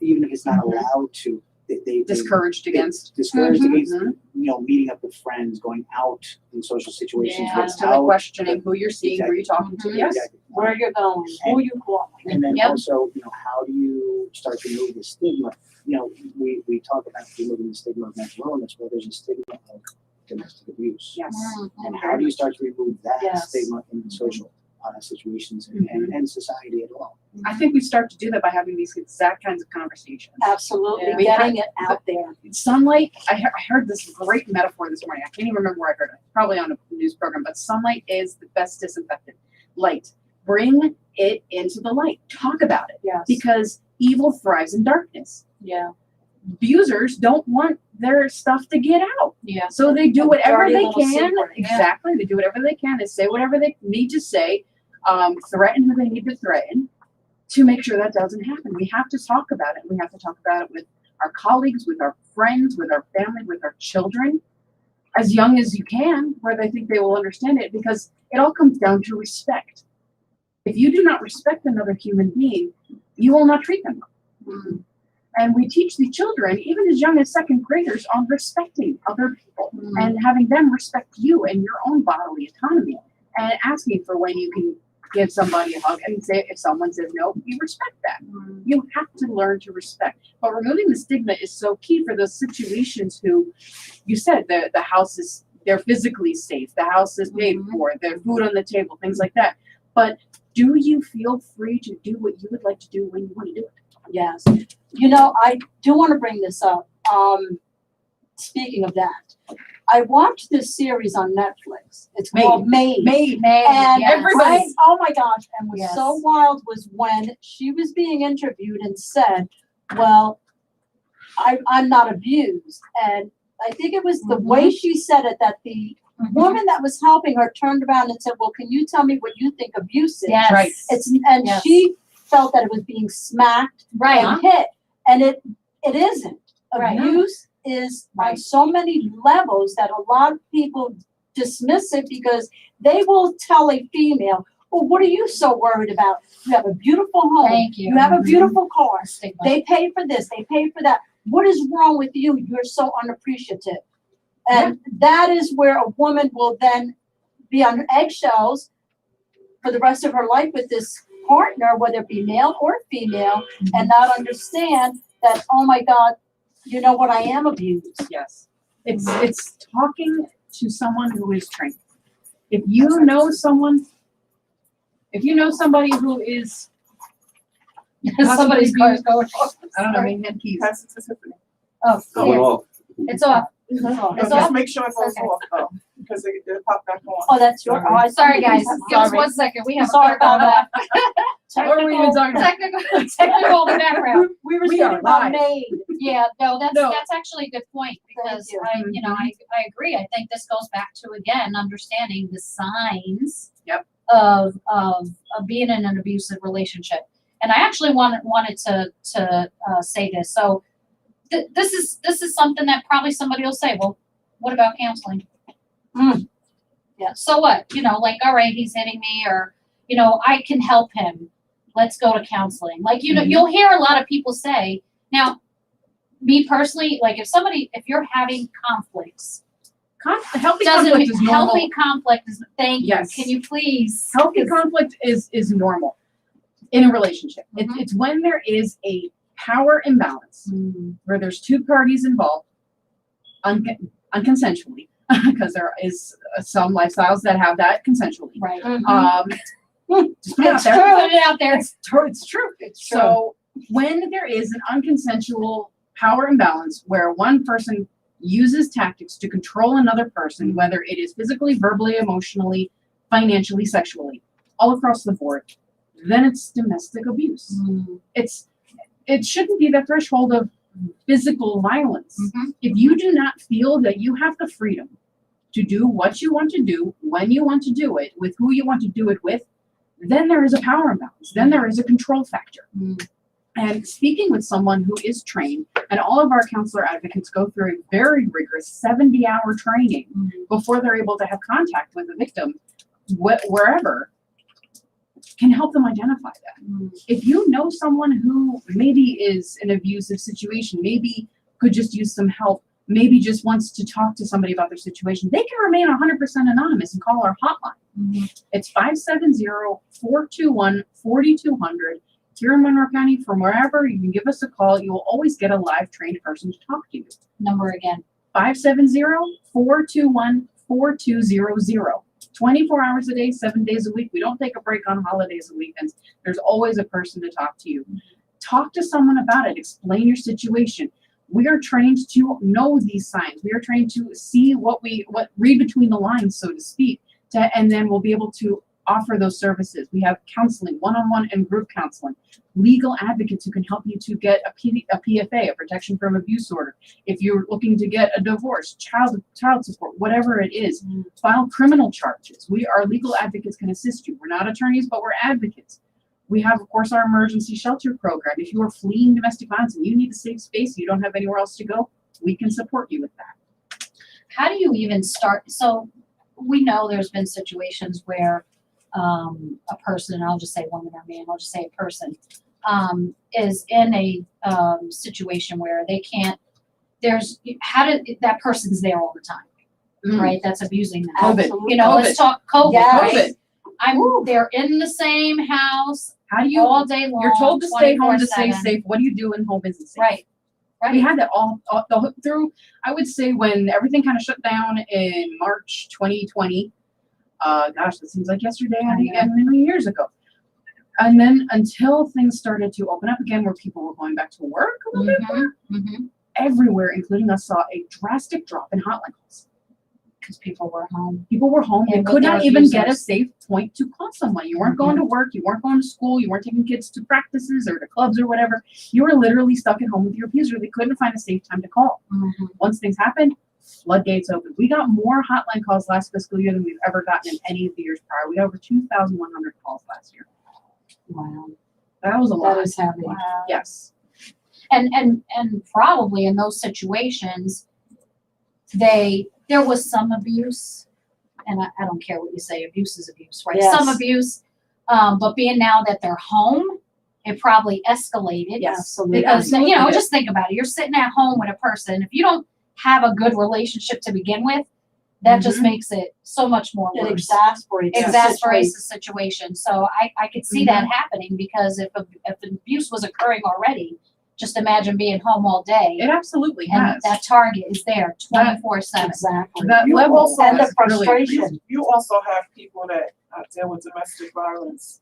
even if it's not Mhm. allowed to, they Discouraged against. discouraged Mhm. against, meeting up with friends, going out in social situations, Yeah. Constantly without questioning who you're seeing, who you're talking to. Mhm. Yes. exactly. Where you're going, who you calling. And then Yep. also, how do you start to remove the stigma? We talk about removing the stigma of mental illness, well, there's a stigma of domestic abuse. Yes. And how do you start to remove that Yes. stigma in social situations and society at all? I think we start to do that by having these exact kinds of conversations. Absolutely, We getting it out there. Sunlight, I heard this great metaphor this morning. I can't even remember where I heard it. Probably on a news program, but sunlight is the best disinfectant. Light. Bring it into the light. Talk about it. Yes. Because evil thrives in darkness. Yeah. Abusers don't want their stuff to get out. Yeah. So they do A whatever dirty they little can. secret, yeah. Exactly. They do whatever they can. They say whatever they need to say. Threaten who they need to threaten to make sure that doesn't happen. We have to talk about it. We have to talk about it with our colleagues, with our friends, with our family, with our children, as young as you can, where they think they will understand it, because it all comes down to respect. If you do not respect another human being, you will not treat them well. Mhm. And we teach the children, even as young as second graders, on respecting other people Mhm. and having them respect you and your own bodily autonomy, and asking for when you can give somebody a hug, and say, if someone says no, you respect that. Mhm. You have to learn to respect. But removing the stigma is so key for those situations who, you said, the house is, they're physically safe, the house is paid Mhm. for, there's food on the table, things like that. But do you feel free to do what you would like to do when you want to do it? Yes. I do want to bring this up. Speaking of that, I watched this series on Netflix. It's called Made. Made. And yes. Everybody- oh my gosh, and was Yes. so wild was when she was being interviewed and said, well, I'm not abused. And I think it was the way she said it that the woman that was helping her turned around and said, well, can you tell me what you think abuse is? Yes. Right. And Yes. she felt that it was being smacked Right. and hit. And it isn't. Right. Abuse is on Right. so many levels that a lot of people dismiss it because they will tell a female, well, what are you so worried about? You have a beautiful home. Thank you. You have a beautiful car. Stigma. They pay for this, they pay for that. What is wrong with you? You're so unappreciative. And that is where a woman will then be on eggshells for the rest of her life with this partner, whether it be male or female, and not understand that, oh my God, you know what, I am abused. Yes. It's talking to someone who is trained. If you know somebody who is Somebody's car is going off. I don't know, maybe had keys. Pass it to Tiffany. Oh, It went yeah. off. It's off. Oh, No, It's just off? make sure it goes Okay. off though, because it popped back on. that's your, oh, I. Sorry, guys. Give us Sorry. 1 second. We have Sorry about that. What were we even talking about? technical in the background. We were We speaking are about live. Maid. Yeah, no, No. that's actually a good point because you. I agree. I think this goes back to again understanding the signs Yep. of being in an abusive relationship. And I actually wanted to say this. So this is something that probably somebody will say, well, what about counseling? Yeah. So what? Like, all right, he's hitting me, or I can help him. Let's go to counseling. Like, you'll hear a lot of people say, now, me personally, like if you're having conflicts, Healthy conflict is normal. healthy conflict is, thank you. Yes. Can you please? Healthy conflict is normal in a relationship. Mhm. It's when there is a power imbalance where there's two parties involved unconsensually, because there is some lifestyles that have that consensually. Right. Just put it out It's there. true. Put it out there. It's true. So when there is an unconsensual power imbalance where one person uses tactics to control another person, whether it is physically, verbally, emotionally, financially, sexually, all across the board, then it's domestic abuse. It shouldn't be the threshold of physical violence. Mhm. If you do not feel that you have the freedom to do what you want to do, when you want to do it, with who you want to do it with, then there is a power imbalance. Then there is a control factor. And speaking with someone who is trained, and all of our counselor advocates go through a very rigorous 70-hour training before they're able to have contact with the victim, wherever. can help them identify that. If you know someone who maybe is in an abusive situation, maybe could just use some help, maybe just wants to talk to somebody about their situation, they can remain 100% anonymous and call our hotline. It's 570-421-4200. If you're in Monroe County, from wherever, you can give us a call. You will always get a live trained person to talk to you. Number again. 570-421-4200. 24 hours a day, 7 days a week. We don't take a break on holidays and weekends. There's always a person to talk to you. Talk to someone about it. Explain your situation. We are trained to know these signs. We are trained to see what read between the lines, so to speak, and then we'll be able to offer those services. We have counseling, one-on-one and group counseling, legal advocates who can help you to get a PFA, a protection from abuse order. If you're looking to get a divorce, child support, whatever it is, file criminal charges. Our legal advocates can assist you. We're not attorneys, but we're advocates. We have, of course, our emergency shelter program. If you are fleeing domestic violence and you need a safe space, you don't have anywhere else to go, we can support you with that. How do you even start? So we know there's been situations where a person, and I'll just say woman or man, I'll just say a person, is in a situation where they can't, that person's there all the time, right? That's abusing them. Absolutely. You know, let's talk COVID, Yes. right? They're in the same house How do you, all day long. you're told to stay home to stay 24/7. safe. What do you do when home isn't safe? Right. We had that all through, I would say, when everything kind of shut down in March 2020. Gosh, that seems like yesterday and many years ago. And then until things started to open up again, where people were going back to work a little bit more, everywhere, including us, saw a drastic drop in hotline calls. Because people were home. People were home. They And could with not their even get a abusers. safe point to call someone. You weren't going to work. You weren't going to school. You weren't taking kids to practices or to clubs or whatever. You were literally stuck at home with your abuser. They couldn't find a safe time to call. Once things happened, floodgates opened. We got more hotline calls last fiscal year than we've ever gotten in any of the years prior. We got over 2,100 calls last year. Wow. That was a lot. That is heavy. Wow. Yes. And probably in those situations, there was some abuse, and I don't care what you say, abuse is abuse, right? Yes. Some abuse, but being now that they're home, it probably escalated. Yes, absolutely. Because, you know, Absolutely. just think about it. You're sitting at home with a person. If you don't have a good relationship to begin with, that just makes it so much more It worse. exasperates. Exasperates the situation. So I could see that happening, because if abuse was occurring already, just imagine being home all day. It absolutely And has. that target is there 24/7. Exactly. That You level also And the has really frustration. increased. You also have people that deal with domestic violence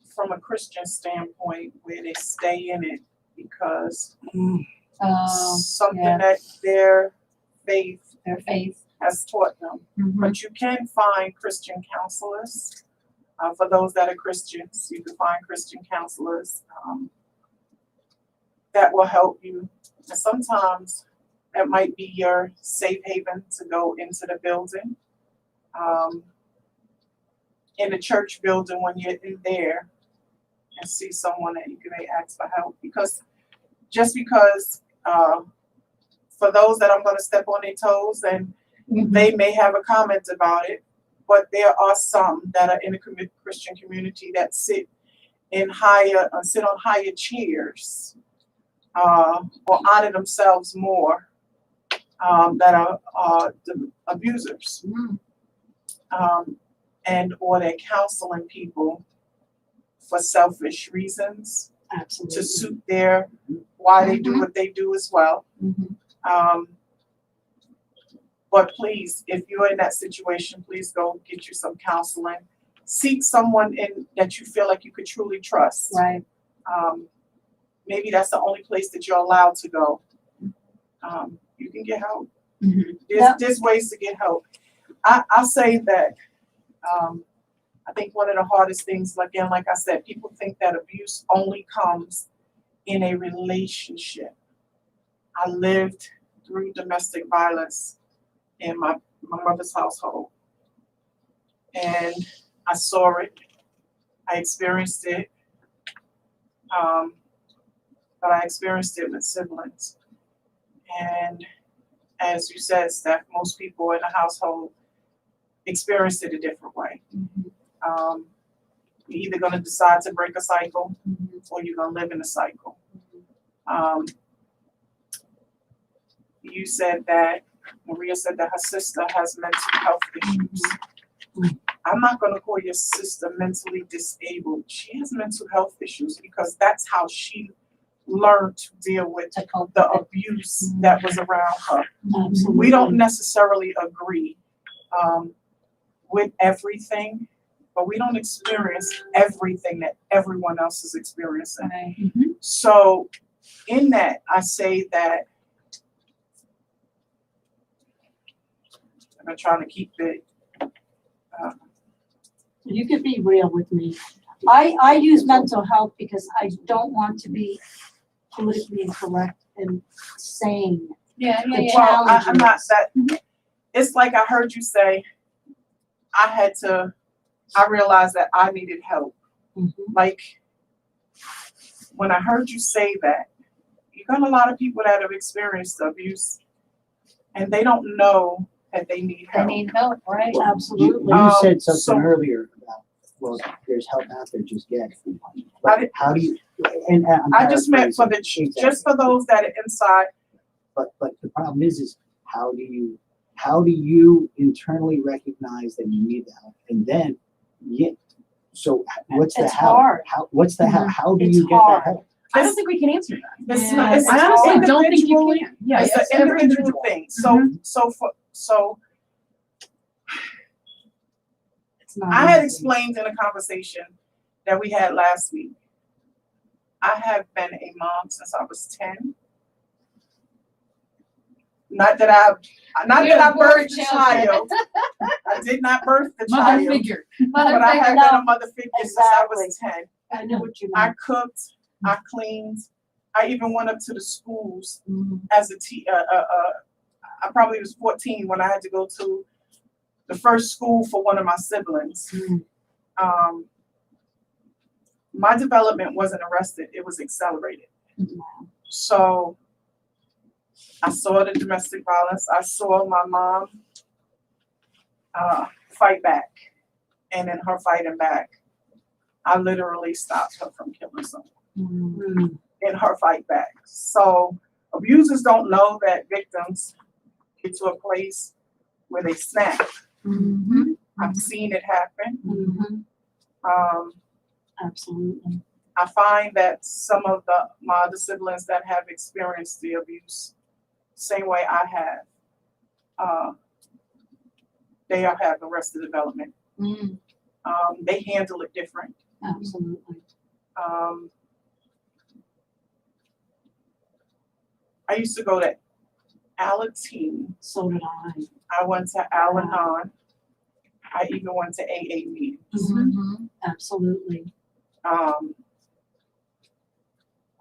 from a Christian standpoint, where they stay in it because something yeah. that their faith Their faith. has taught them. But you can find Christian counselors. For those that are Christians, you can find Christian counselors that will help you. And sometimes that might be your safe haven to go into the building. In the church building, when you're in there and see someone that you may ask for help. Because for those that I'm going to step on their toes, and they may have a comment about it, but there are some that are in the Christian community that sit on higher chairs or honor themselves more, that are the abusers, or they're counseling people for selfish reasons, Absolutely. to suit their why they do what they do as well. But please, if you're in that situation, please go get you some counseling. Seek someone that you feel like you could truly trust. Right. Maybe that's the only place that you're allowed to go. You can get help. There's ways to get help. I'll say that I think one of the hardest things, again, like I said, people think that abuse only comes in a relationship. I lived through domestic violence in my mother's household. And I saw it, I experienced it, but I experienced it with siblings. And as you said, Steph, most people in the household experience it a different way. You're either gonna decide to break a cycle or you're gonna live in a cycle. You said that, Maria said that her sister has mental health issues. I'm not gonna call your sister mentally disabled. She has mental health issues because that's how she learned to deal with To cope the with it. abuse that was around her. Absolutely. We don't necessarily agree with everything, but we don't experience everything that everyone else is experiencing. Right. So in that, I say that I'm trying to keep it. You could be real with me. I use mental health because I don't want to be politically incorrect in saying Yeah, yeah, The yeah. Well, I'm not challenges. that. It's like I heard you say. I realized that I needed help. Like when I heard you say that, you got a lot of people that have experienced abuse, and they don't know that they need They help. need help, right? Absolutely. You said something so- earlier about, well, there's help out there, just get it. I But did- how do you, and I'm I just meant for paraphrasing. the just for those that are inside. But the problem is how do you internally recognize that you need the help, and then so what's the It's how? hard. What's the how? How do It's you get hard. that help? I don't think we can answer that. It's Yeah, not. It's I an honestly don't think you individual- can. Yeah, It's it's an every individual individual. thing. So It's not I had easy. explained in a conversation that we had last week. I have been a mom since I was 10. Not that I birthed the child. I did not birth the Mother child, figure. but I have been a mother figure since I was 10. I know what you I mean. cooked, I cleaned, I even went up to the schools Mhm. as I probably was 14 when I had to go to the first school for one of my siblings. My development wasn't arrested, it was accelerated. So I saw the domestic violence, I saw my mom fight back. And in her fighting back, I literally stopped her from killing someone Mm. in her fight back. So abusers don't know that victims get to a place where they snap. Mhm. I've seen it happen. Mhm. Absolutely. I find that some of my other siblings that have experienced the abuse, same way I have, they all have arrested development. Mhm. They handle it different. Absolutely. I used to go to Alateen. So did I. I went to Al-Anon. I even went to AA meetings. Mhm. Absolutely. Um,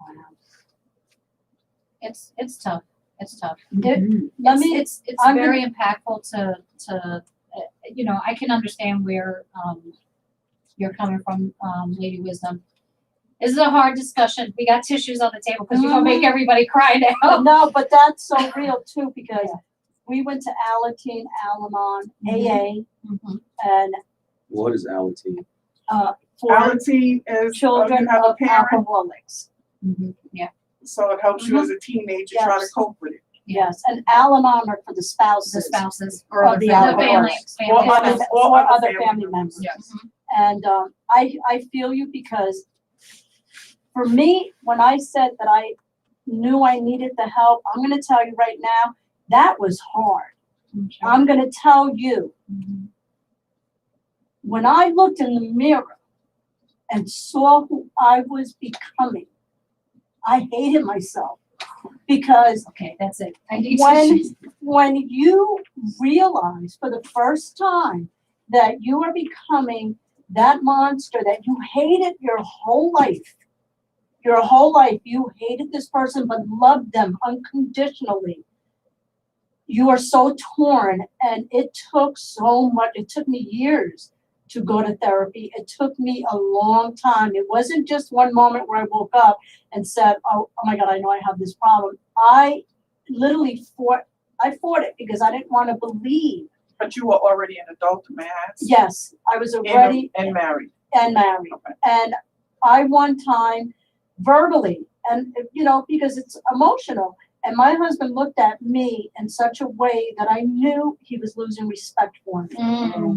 Wow. It's tough. It's tough. Mhm. Let me, It's I'm very impactful to you know, I can understand where you're coming from, Lady Wisdom. This is a hard discussion. We got tissues on the table because you're gonna make everybody cry now. no, but that's so real too, because we went to Alateen, Al-Anon, AA, Mhm. and What is Alateen? for Alateen is, children you have a of parent, alcoholics. Mhm. Yeah. so it helps you as a teenager try to Yes. cope with it. Yes, and Al-Anon are for the The spouses. spouses Or Of other the the family family, members. family Or members. others. Or other family members. Yes. And I feel you, because for me, when I said that I knew I needed the help, I'm going to tell you right now, that was hard. I'm going to tell you, Mhm. when I looked in the mirror and saw who I was becoming, I hated myself, because Okay, that's it. I need when tissues. when you realize for the first time that you are becoming that monster that you hated your whole life, you hated this person but loved them unconditionally, you are so torn. And it took so much. It took me years to go to therapy. It took me a long time. It wasn't just one moment where I woke up and said, oh my God, I know I have this problem. I literally fought it because I didn't want to believe But you were already an adult, may I ask? Yes, I was And- already And married. and married. Okay. And I one time verbally, and you know, because it's emotional, and my husband looked at me in such a way that I knew he was losing respect for me.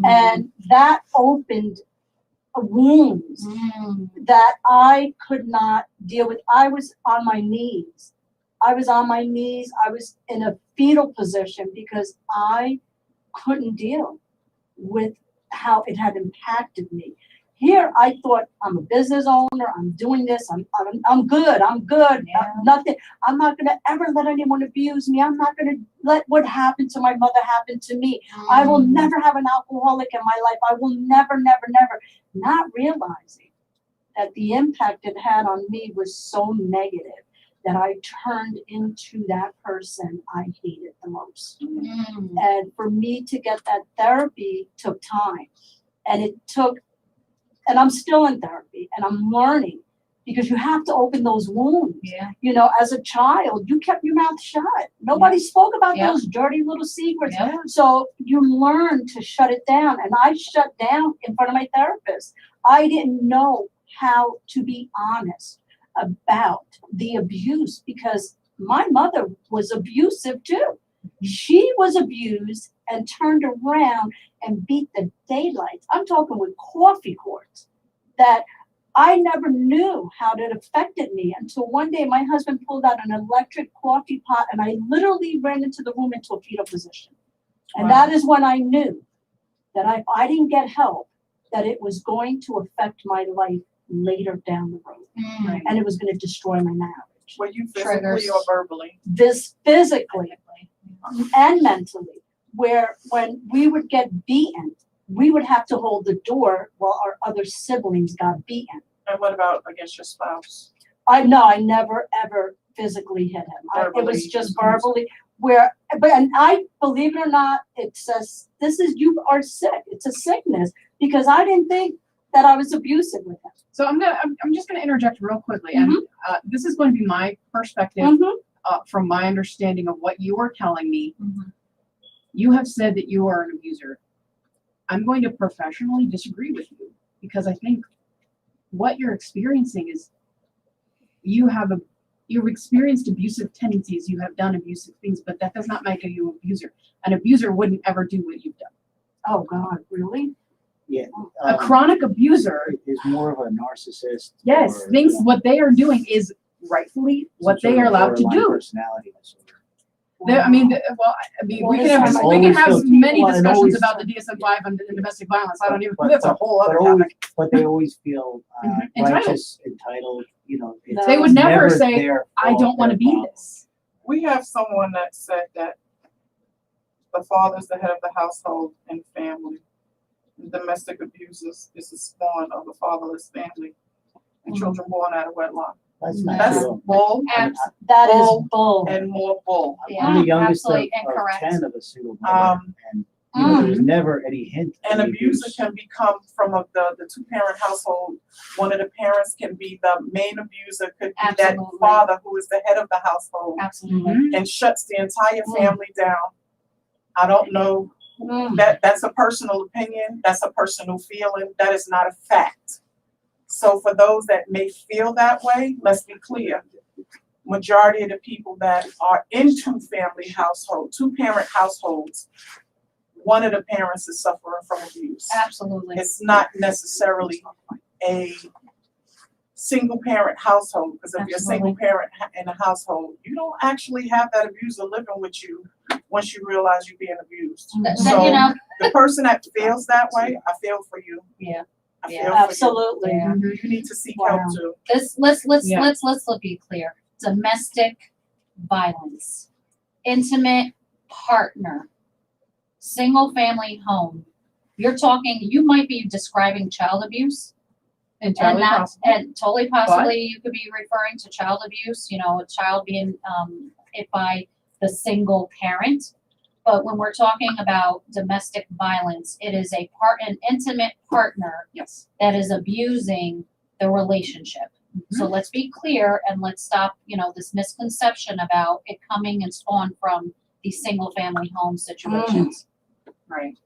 And that opened wounds that I could not deal with. I was on my knees. I was on my knees. I was in a fetal position because I couldn't deal with how it had impacted me. Here, I thought I'm a business owner. I'm doing this. I'm good. I'm good. Yeah. Nothing. I'm not going to ever let anyone abuse me. I'm not going to let what happened to my mother happen to me. I will never have an alcoholic in my life. I will never, never, never. Not realizing that the impact it had on me was so negative that I turned into that person I hated the most. And for me to get that therapy took time. And it took, and I'm still in therapy and I'm learning because you have to open those wounds. Yeah. You know, as a child, you kept your mouth shut. Nobody spoke about Yeah. those dirty little secrets. Yeah. So you learn to shut it down. And I shut down in front of my therapist. I didn't know how to be honest about the abuse because my mother was abusive too. She was abused and turned around and beat the daylights. I'm talking with coffee cords that I never knew how it affected me until one day my husband pulled out an electric coffee pot and I literally ran into the room into a fetal position. And Wow. that is when I knew that if I didn't get help, that it was going to affect my life later down the road. And it was going to destroy my marriage. Were you Triggers. physically or verbally? This physically and mentally, where when we would get beaten, we would have to hold the door while our other siblings got beaten. And what about against your spouse? I never ever physically hit him. It was Verbally. just verbally. And I believe it or not, it says this is you are sick. It's a sickness because I didn't think that I was abusive with him. So I'm just gonna interject real quickly, and this is going to be my perspective from my understanding of what you are telling me. You have said that you are an abuser. I'm going to professionally disagree with you because I think what you're experiencing is you've experienced abusive tendencies, you have done abusive things, but that does not make you an abuser. An abuser wouldn't ever do what you've done. Oh God, really? Yeah. A chronic abuser, Is more of a narcissist. yes, or, thinks what they are doing is rightfully what some they sort are of allowed to borderline do. Personality disorder. I mean, we can have Well, we can have always many feel- well, and discussions always- about the DSM-5 and domestic violence. I don't even. But- That's a whole other always- topic. But they always feel Entitled. righteous, entitled, you know. it's- They would it's never say, their I fault, don't want to their be problem. this. We have someone that said that the father is the head of the household and family. Domestic abuse is a spawn of a fatherless family and children born out of wedlock. That's not That's true. bull That is Bull bull. and more bull. I'm the youngest of absolutely incorrect. 10 of a single mother, and you know, there was never any hint of An any abuser abuse. can become from the two-parent household. One of the parents can be the main abuser, could be that Absolutely. father who is the head of the household Absolutely. and shuts the entire family down. I don't know, Mm. that's a personal opinion, that's a personal feeling, that is not a fact. So for those that may feel that way, let's be clear. Majority of the people that are in two-parent households, one of the parents is suffering from abuse. Absolutely. It's not necessarily a single parent household, because if you're a single parent in a household, you don't actually have that abuser living with you once you realize you're being abused. So You know, the person that feels that way, I feel for you. Yeah. I feel Yeah. for Absolutely. Yeah. you. You need to seek Wow. help too. let's Yeah. be clear. Domestic violence, intimate partner, single family home. You're talking, you might be describing child abuse. Entirely and possible. And totally possibly you could be referring to child abuse, you know, a child being hit by the single parent. But when we're talking about domestic violence, it is an intimate partner Yes. that is abusing the relationship. So let's be clear and let's stop, you know, this misconception about it coming and spawn from these single family home situations. Right.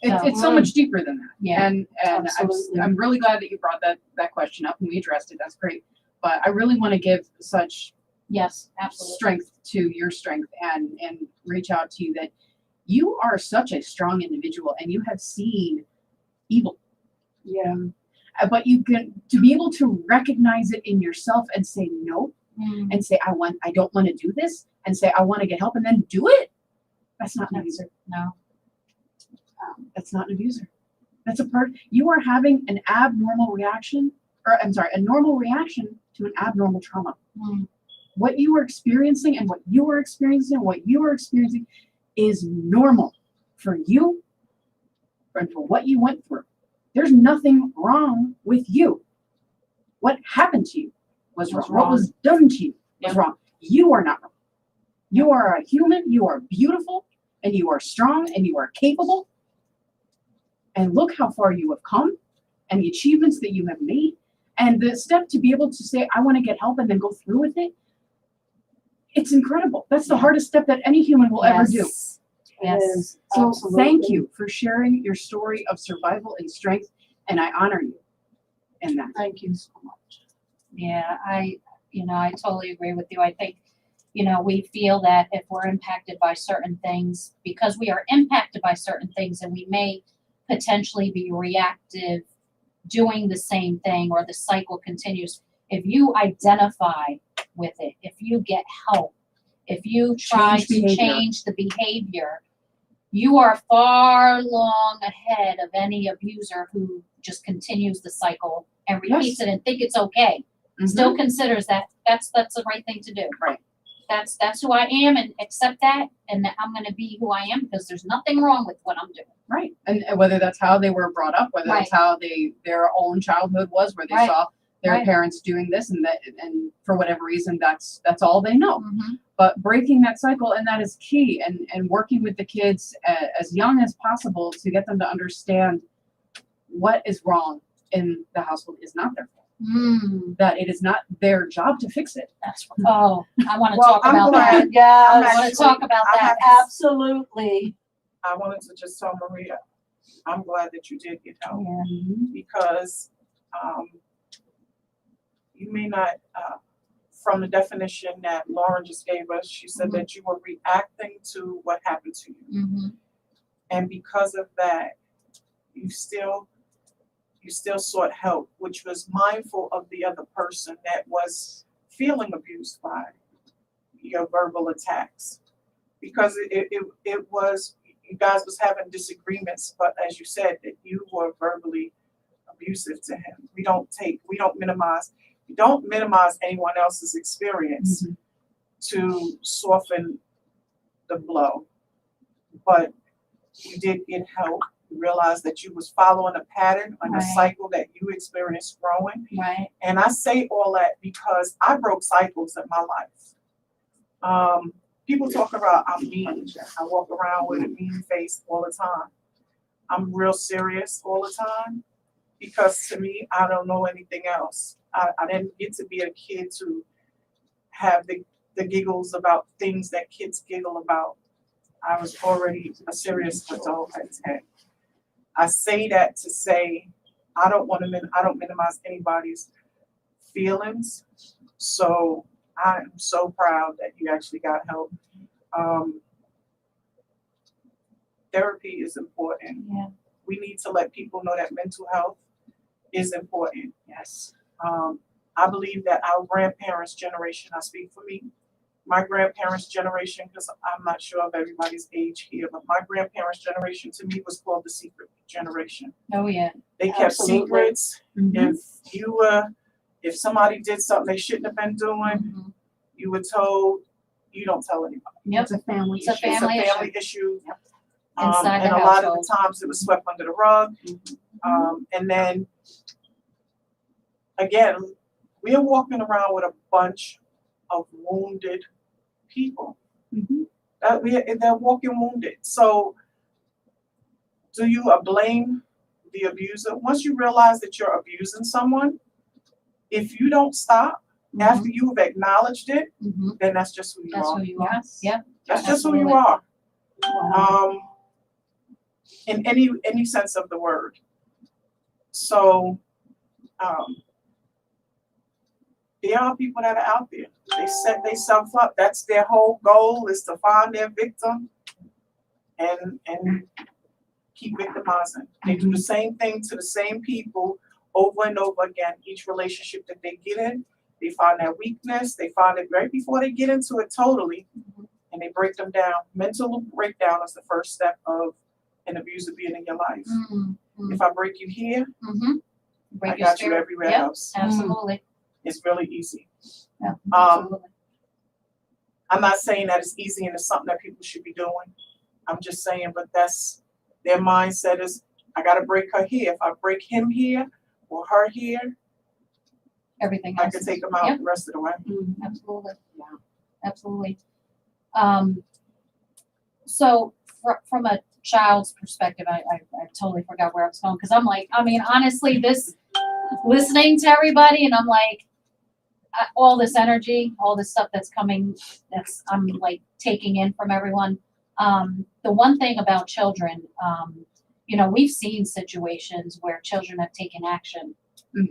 So- It's so much deeper than that. Yeah, And absolutely. I'm really glad that you brought that question up and we addressed it. That's great. But I really want to give such yes, absolutely. strength to your strength and reach out to you that you are such a strong individual and you have seen evil. Yeah. But you can to be able to recognize it in yourself and say no Mm, and say I don't want to do this and say I want to get help and then do it. That's not an abuser. no. That's not an abuser. That's a part you are having an abnormal reaction or I'm sorry, a normal reaction to an abnormal trauma. Mm, What you are experiencing and what you are experiencing is normal for you and for what you went through. There's nothing wrong with you. What happened to you was wrong. What was done to you was wrong. You are not wrong. You are a human. You are beautiful and you are strong and you are capable. And look how far you have come and the achievements that you have made. And the step to be able to say, I want to get help and then go through with it. It's incredible. That's the hardest step that any human will ever do. yes. Yes. It is. So Absolutely. thank you for sharing your story of survival and strength, and I honor you in that. Thank you so much. Yeah, I totally agree with you. I think, we feel that if we're impacted by certain things, because we are impacted by certain things and we may potentially be reactive doing the same thing or the cycle continues. If you identify with it, if you get help, if you try Change to behavior. change the behavior, you are far long ahead of any abuser who just continues the cycle and repeats it and think it's okay. Still considers that that's the right thing to do. Right. That's who I am and accept that and that I'm gonna be who I am because there's nothing wrong with what I'm doing. Right. And whether that's how they were brought up, whether that's how their own childhood was, where they Right. saw their Right. parents doing this and that, and for whatever reason, that's all they know. Mm-hmm. But breaking that cycle, and that is key, and working with the kids as young as possible to get them to understand what is wrong in the household is not their fault. That it is not their job to fix it. That's I want to Well, talk I'm about glad. that. I'm Yes, I want to actually- talk about I that. have- absolutely. I wanted to just tell Maria, I'm glad that you did get help Yeah. because you may not, from the definition that Lauren just gave us, she said Mhm. that you were reacting to what happened to you. Mm-hmm. And because of that, you still sought help, which was mindful of the other person that was feeling abused by your verbal attacks. Because it was, you guys was having disagreements, but as you said, that you were verbally abusive to him. We don't minimize anyone else's experience to soften the blow. But you did get help. You realized that you was following a pattern and a Right. cycle that you experienced growing. Right. And I say all that because I broke cycles in my life. People talk about I'm mean. I walk around with a mean face all the time. I'm real serious all the time because to me, I don't know anything else. I didn't get to be a kid to have the giggles about things that kids giggle about. I was already a serious adult at 10. I say that to say I don't minimize anybody's feelings. So I am so proud that you actually got help. Therapy is important. Yeah. We need to let people know that mental health is important. Yes. I believe that our grandparents' generation, I speak for me, my grandparents' generation, because I'm not sure of everybody's age here, but my grandparents' generation to me was called the secret generation. Oh yeah. They kept Absolutely. secrets. Mhm. If somebody did something they shouldn't have been doing, Mhm. you were told you don't tell anybody. Yep. It's a family It's a issue. It's a Family family issue. Inside And the a lot of household. the times it was swept under the rug. And then again, we're walking around with a bunch of wounded people. They're walking wounded. So do you blame the abuser? Once you realize that you're abusing someone, if you don't stop after you've acknowledged it, Mhm. then that's just who you That's are. who you are. Yes. Yep. That's just who you absolutely. are. Wow. in any sense of the word. So there are people that are out there. They set themselves up. That's their whole goal, is to find their victim and keep victimizing. They do the same thing to the same people over and over again. Each relationship that they get in, they find that weakness. They find it right before they get into it totally, and they break them down. Mental breakdown is the first step of an abuser being in your life. If I break you here, Break I your got you spirit. everywhere Yep, else. absolutely. It's really easy. Yeah, absolutely. I'm not saying that it's easy and it's something that people should be doing. I'm just saying, but that's their mindset, is I gotta break her here. If I break him here or her here, Everything I else. can is- take them out Yep. the rest of the way. Absolutely. Yeah. Absolutely. So from a child's perspective, I totally forgot where I was going, because I'm like, I mean, honestly, this listening to everybody, and I'm like, all this energy, all this stuff that's coming, I'm like taking in from everyone. The one thing about children, we've seen situations where children have taken action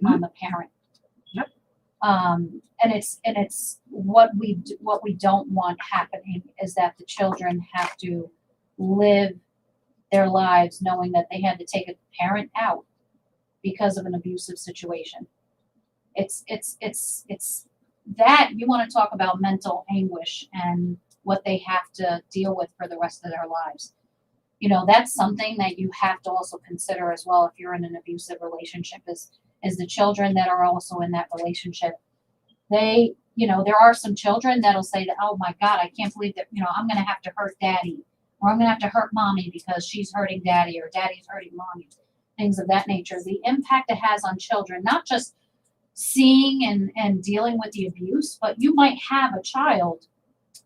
on the parent. Yep. And it's what we don't want happening is that the children have to live their lives knowing that they had to take a parent out because of an abusive situation. It's that you want to talk about mental anguish and what they have to deal with for the rest of their lives. That's something that you have to also consider as well if you're in an abusive relationship, is the children that are also in that relationship. They, there are some children that'll say that, oh my God, I can't believe that, I'm going to have to hurt daddy, or I'm going to have to hurt mommy because she's hurting daddy, or daddy's hurting mommy, things of that nature. The impact it has on children, not just seeing and dealing with the abuse, but you might have a child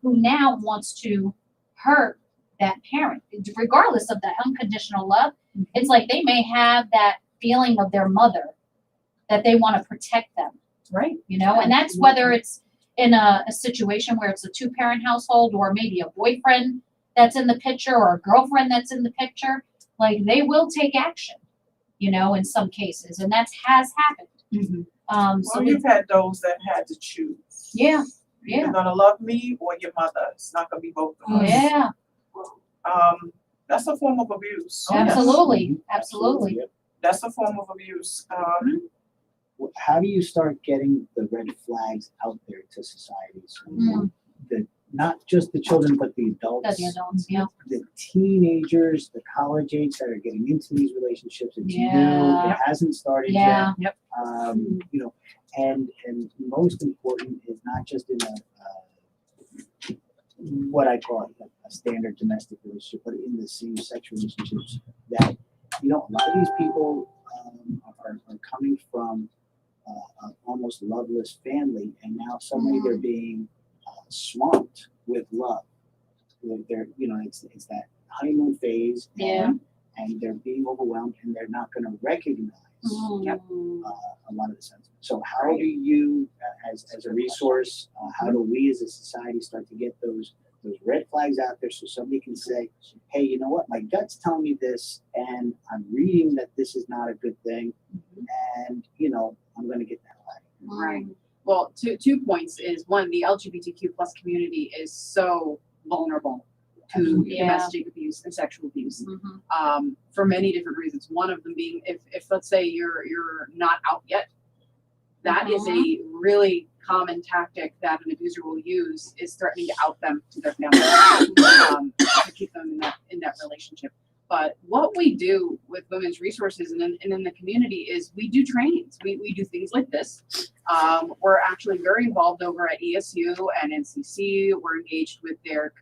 who now wants to hurt that parent, regardless of the unconditional love. It's like they may have that feeling of their mother that they want to protect them. Right. And that's whether it's in a situation where it's a 2-parent household, or maybe a boyfriend that's in the picture, or a girlfriend that's in the picture. Like, they will take action, in some cases, and that has happened. Well, you've had those that had to choose. Yeah. You're gonna love me or your mother. It's not gonna be both of us. Yeah, That's a form of abuse. absolutely, absolutely. Yep. That's a form of abuse. How do you start getting the red flags out there to society? So not just the children, but the adults. That's the adults, yeah. The teenagers, the college age that are getting into these relationships. It's new. Yeah. It hasn't started Yeah. yet. And most important is not just in what I call a standard domestic relationship, but in the same-sex relationships, that a lot of these people are coming from an almost loveless family, and now suddenly they're being swamped with love. They're, it's that honeymoon phase, Yeah. and they're being overwhelmed, and they're not going to recognize a lot of the sentiments. So how do you, as a resource, how do we as a society start to get those red flags out there, so somebody can say, hey, you know what, my gut's telling me this, and I'm reading that this is not a good thing, and I'm going to get the hell out of here. Right. Well, two points is, one, the LGBTQ plus community is so vulnerable to Yeah. domestic abuse and sexual abuse, for many different reasons. One of them being, if let's say you're not out yet, that is a really common tactic that an abuser will use, is threatening to out them to their family, to keep them in that relationship. But what we do with women's resources and in the community is we do trainings. We do things like this. We're actually very involved over at ESU and NCC. We're engaged with their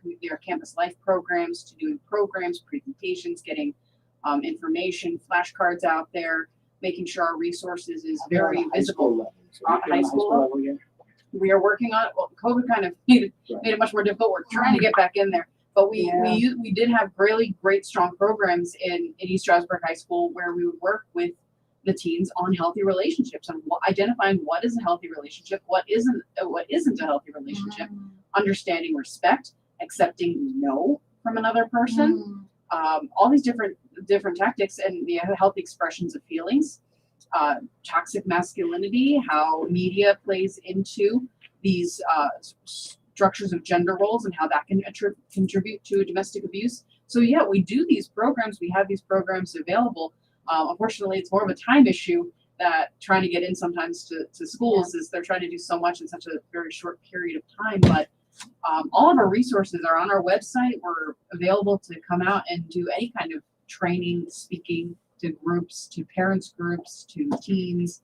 campus life programs, to doing programs, presentations, getting information, flashcards out there, making sure our resources is very visible. High school level. Again? We are working on it. Well, COVID kind of made it much more difficult. We're trying to get back in there. But we did have really great, strong programs in East Stroudsburg High School, where we would work with the teens on healthy relationships and identifying what is a healthy relationship, what isn't a healthy relationship, understanding respect, accepting no from another person, all these different different tactics and the healthy expressions of feelings, toxic masculinity, how media plays into these structures of gender roles and how that can contribute to domestic abuse. So yeah, we do these programs. We have these programs available. Unfortunately, it's more of a time issue that trying to get in sometimes to schools is they're trying to do so much in such a very short period of time. But all of our resources are on our website. We're available to come out and do any kind of training, speaking to groups, to parents groups, to teens,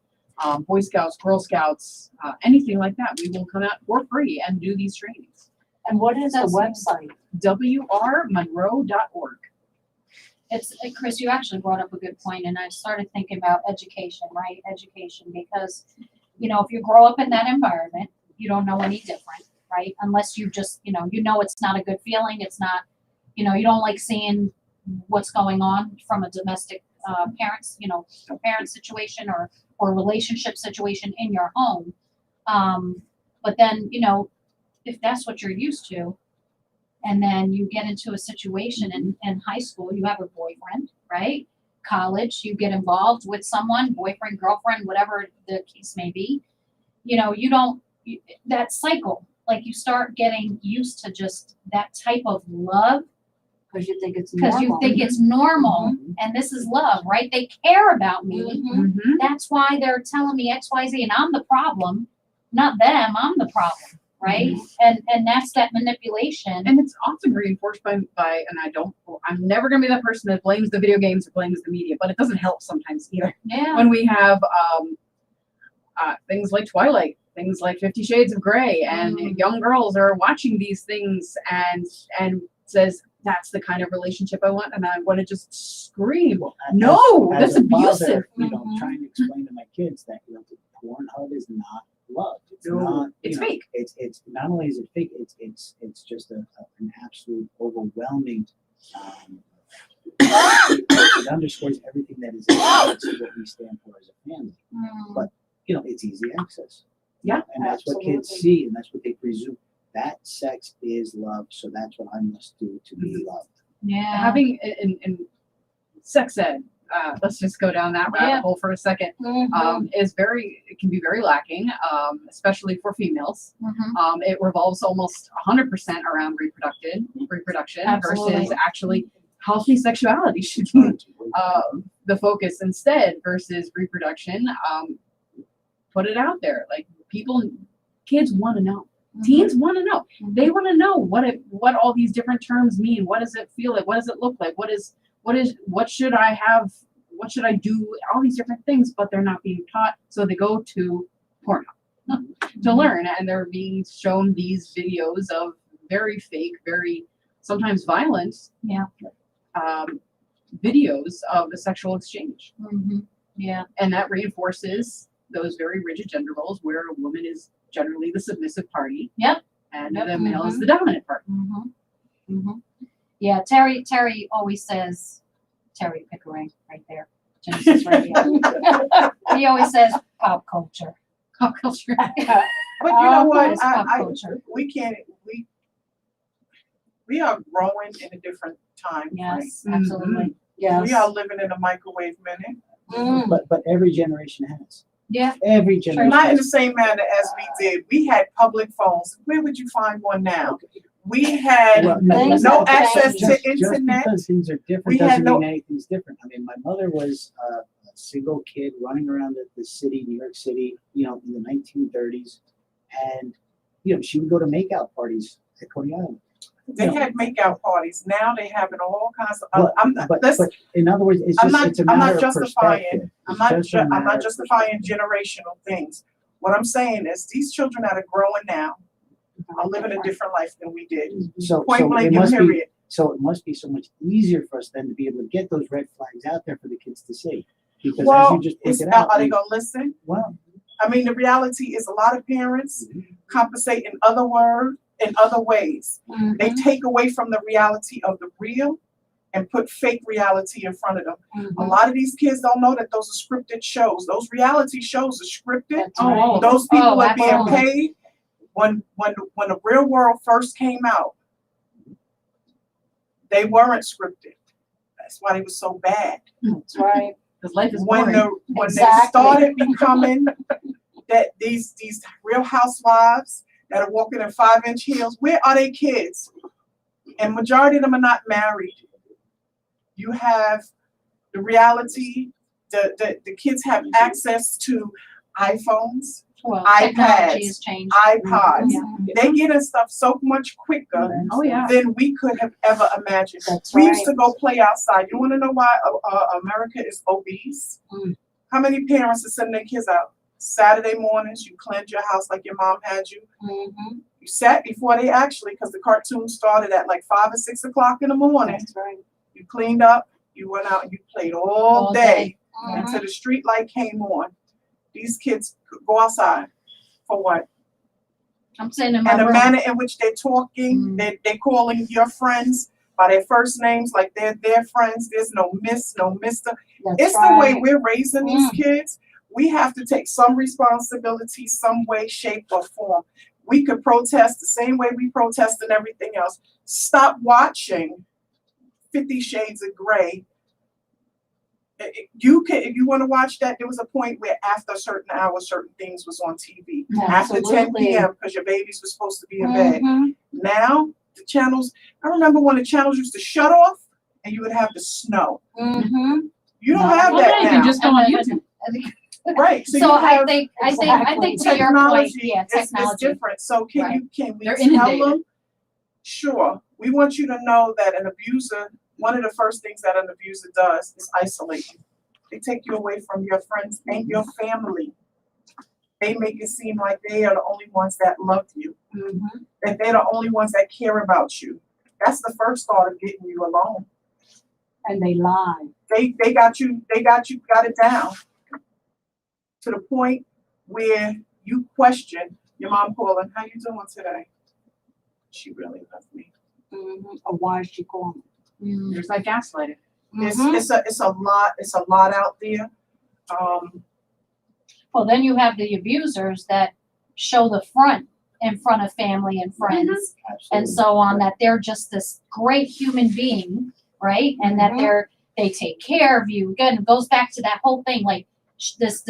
Boy Scouts, Girl Scouts, anything like that. We will come out for free and do these trainings. And what is the That's website? WRMonroe.org. It's Chris, you actually brought up a good point, and I started thinking about education, right? Education, because if you grow up in that environment, you don't know any different, right? Unless you just it's not a good feeling. It's not, you don't like seeing what's going on from a domestic parents, a parent situation or relationship situation in your home. But then if that's what you're used to, and then you get into a situation in high school, you have a boyfriend, right? College, you get involved with someone, boyfriend, girlfriend, whatever the case may be. That cycle, like you start getting used to just that type of love Because you think it's because you think it's normal and this is love, right? They care about me. Mhm. That's why they're telling me X, Y, Z, and I'm the problem, not them. I'm the problem, right? And that's that manipulation. And it's often reinforced by I'm never going to be that person that blames the video games or blames the media, but it doesn't help sometimes either. Yeah. When we have things like Twilight, things like 50 Shades of Grey, and young girls are watching these things and says, that's the kind of relationship I want, and I want to just scream, no, As that's a abusive. father, trying to explain to my kids that Pornhub is not love. It's No, not. it's fake. It's not only is it fake. It's just an absolute overwhelming. It underscores everything that is against what we stand for as a family. But it's easy access. Yeah, and that's what kids see, and that's what they presume. That sex is love, so that's what I must do to be loved. Yeah. Having in sex ed, let's just go down that rabbit hole for a second. It can be very lacking, especially for females. It revolves almost 100% around reproduction Absolutely. versus actually healthy sexuality should be the focus instead versus reproduction. Put it out there, like kids want to know. Teens want to know. They want to know what all these different terms mean. What does it feel like? What does it look like? What should I have? What should I do? All these different things, but they're not being taught. So they go to porno to learn, and they're being shown these videos of very fake, very sometimes violent, videos of a sexual exchange. Yeah. And that reinforces those very rigid gender roles where a woman is generally the submissive party. Yep. And the male is the dominant party. Yeah, Terry always says, Terry Pickering right there, Genesis Radio. He always says pop culture. Pop culture. But you know what? It's pop culture. We are growing in a different time. Yes, frame. absolutely. Yes. We are living in a microwave minute. But every generation has. Yeah. Every generation. Not in the has. same manner as we did. We had public phones. Where would you find one now? We had Things no have access changed. to Just internet. because things are different We had doesn't no- mean anything's different. I mean, my mother was a single kid running around the city, New York City, in the 1930s, and she would go to makeout parties at Coney Island. They had makeout parties. Now they have it all kinds of. But in other words, it's I'm just not- I'm not matter of justifying- perspective. I'm It's just a matter not of justifying perspective. generational things. What I'm saying is these children that are growing now are living a different life than we did. So Point blank it and must be period. it must be so much easier for us then to be able to get those red flags out there for the kids to see. Because as Well, you just pointed out, are they gonna listen? well, I mean, the reality is a lot of parents compensate in other ways. They take away from the reality of the real and put fake reality in front of them. A lot of these kids don't know that those are scripted shows. Those reality shows are scripted. That's right. Those people are being absolutely. paid. When the real world first came out, they weren't scripted. That's why they were so bad. That's right. Because life is When boring. they Exactly. started becoming that these real housewives that are walking in 5-inch heels, where are they kids? And majority of them are not married. You have the reality, the kids have access to iPhones, Well, iPads, technology has changed. iPods. Yeah. They get in stuff so much quicker Oh yeah. than we could have ever imagined. That's We right. used to go play outside. You want to know why America is obese? How many parents are sending their kids out? Saturday mornings, you cleanse your house like your mom had you. Mm-hmm. You sat before they actually, because the cartoon started at like 5 or 6 o'clock in the morning. That's right. You cleaned up, you went out, and you played all day until the street light came on. These kids go outside for what? I'm saying in my And the room. manner in which they're talking, they're calling your friends by their first names like they're their friends. There's no miss, no mister. That's It's right. the way we're raising these kids. We have to take some responsibility, some way, shape, or form. We could protest the same way we protest and everything else. Stop watching 50 Shades of Grey. You can, if you want to watch that, there was a point where after a certain hour, certain things was on TV. After 10 Absolutely. p.m. because your babies were supposed to be in bed. Mhm. Now, the channels, I remember when the channels used to shut off and you would have the snow. Mhm. You don't No, have Well, that now you now. can just go on And YouTube. Right. So you I have think I think Exactly. to your point, technology yeah, is technology. different. So can Right. we They're tell inundated. them? Sure. We want you to know that an abuser, one of the first things that an abuser does is isolate you. They take you away from your friends and your family. They make it seem like they are the only ones that love you, that they're the only ones that care about you. That's the first thought of getting you alone. And they lie. They got it down to the point where you question your mom calling, how you doing today? She really loves me. Or why is she calling? There's like gaslighting. It's a lot out there. Well, then you have the abusers that show the front in front of family and friends and so on, that they're just this great human being, right? And that they take care of you. Again, it goes back to that whole thing, like this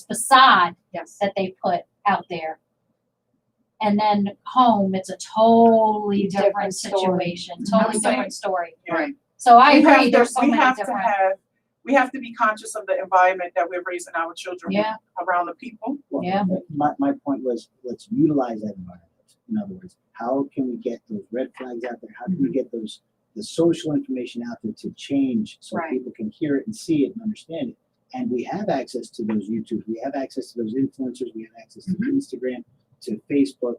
facade that they put out there. And then home, it's a totally different story. situation, totally different story. Right. So I agree. There's so we many have different. we have to be conscious of the environment that we're raising our children in, around the people. Well, Yeah. My point was, let's utilize that environment. In other words, how can we get those red flags out there? How can we get the social information out there to change so people can hear it and see it and understand it? And we have access to those YouTube. We have access to those influencers. We have access to Instagram, to Facebook.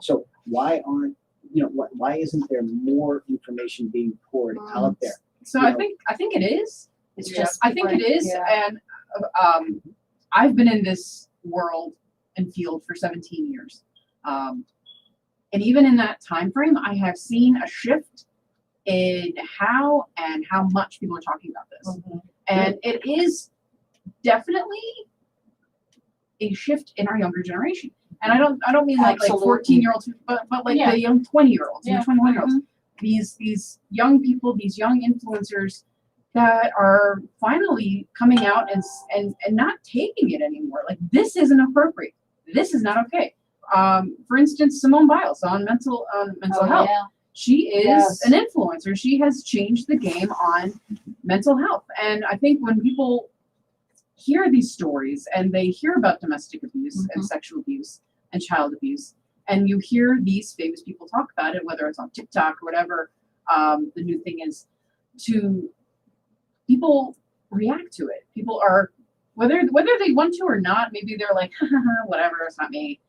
So why aren't, why isn't there more information being poured out there? So I think it is. It's just I think it is, and I've been in this world and field for 17 years, and even in that time frame, I have seen a shift in how much people are talking about this, and it is definitely a shift in our younger generation. And I don't mean like 14-year-olds, but like the young 20-year-olds, and 21-year-olds. These young people, these young influencers that are finally coming out and not taking it anymore. Like, this isn't appropriate. This is not okay. For instance, Simone Biles on mental health. She is an influencer. She has changed the game on mental health. And I think when people hear these stories and they hear about domestic abuse and sexual abuse and child abuse, and you hear these famous people talk about it, whether it's on TikTok or whatever the new thing is, people react to it. People are, whether they want to or not, maybe they're like, whatever, it's not me.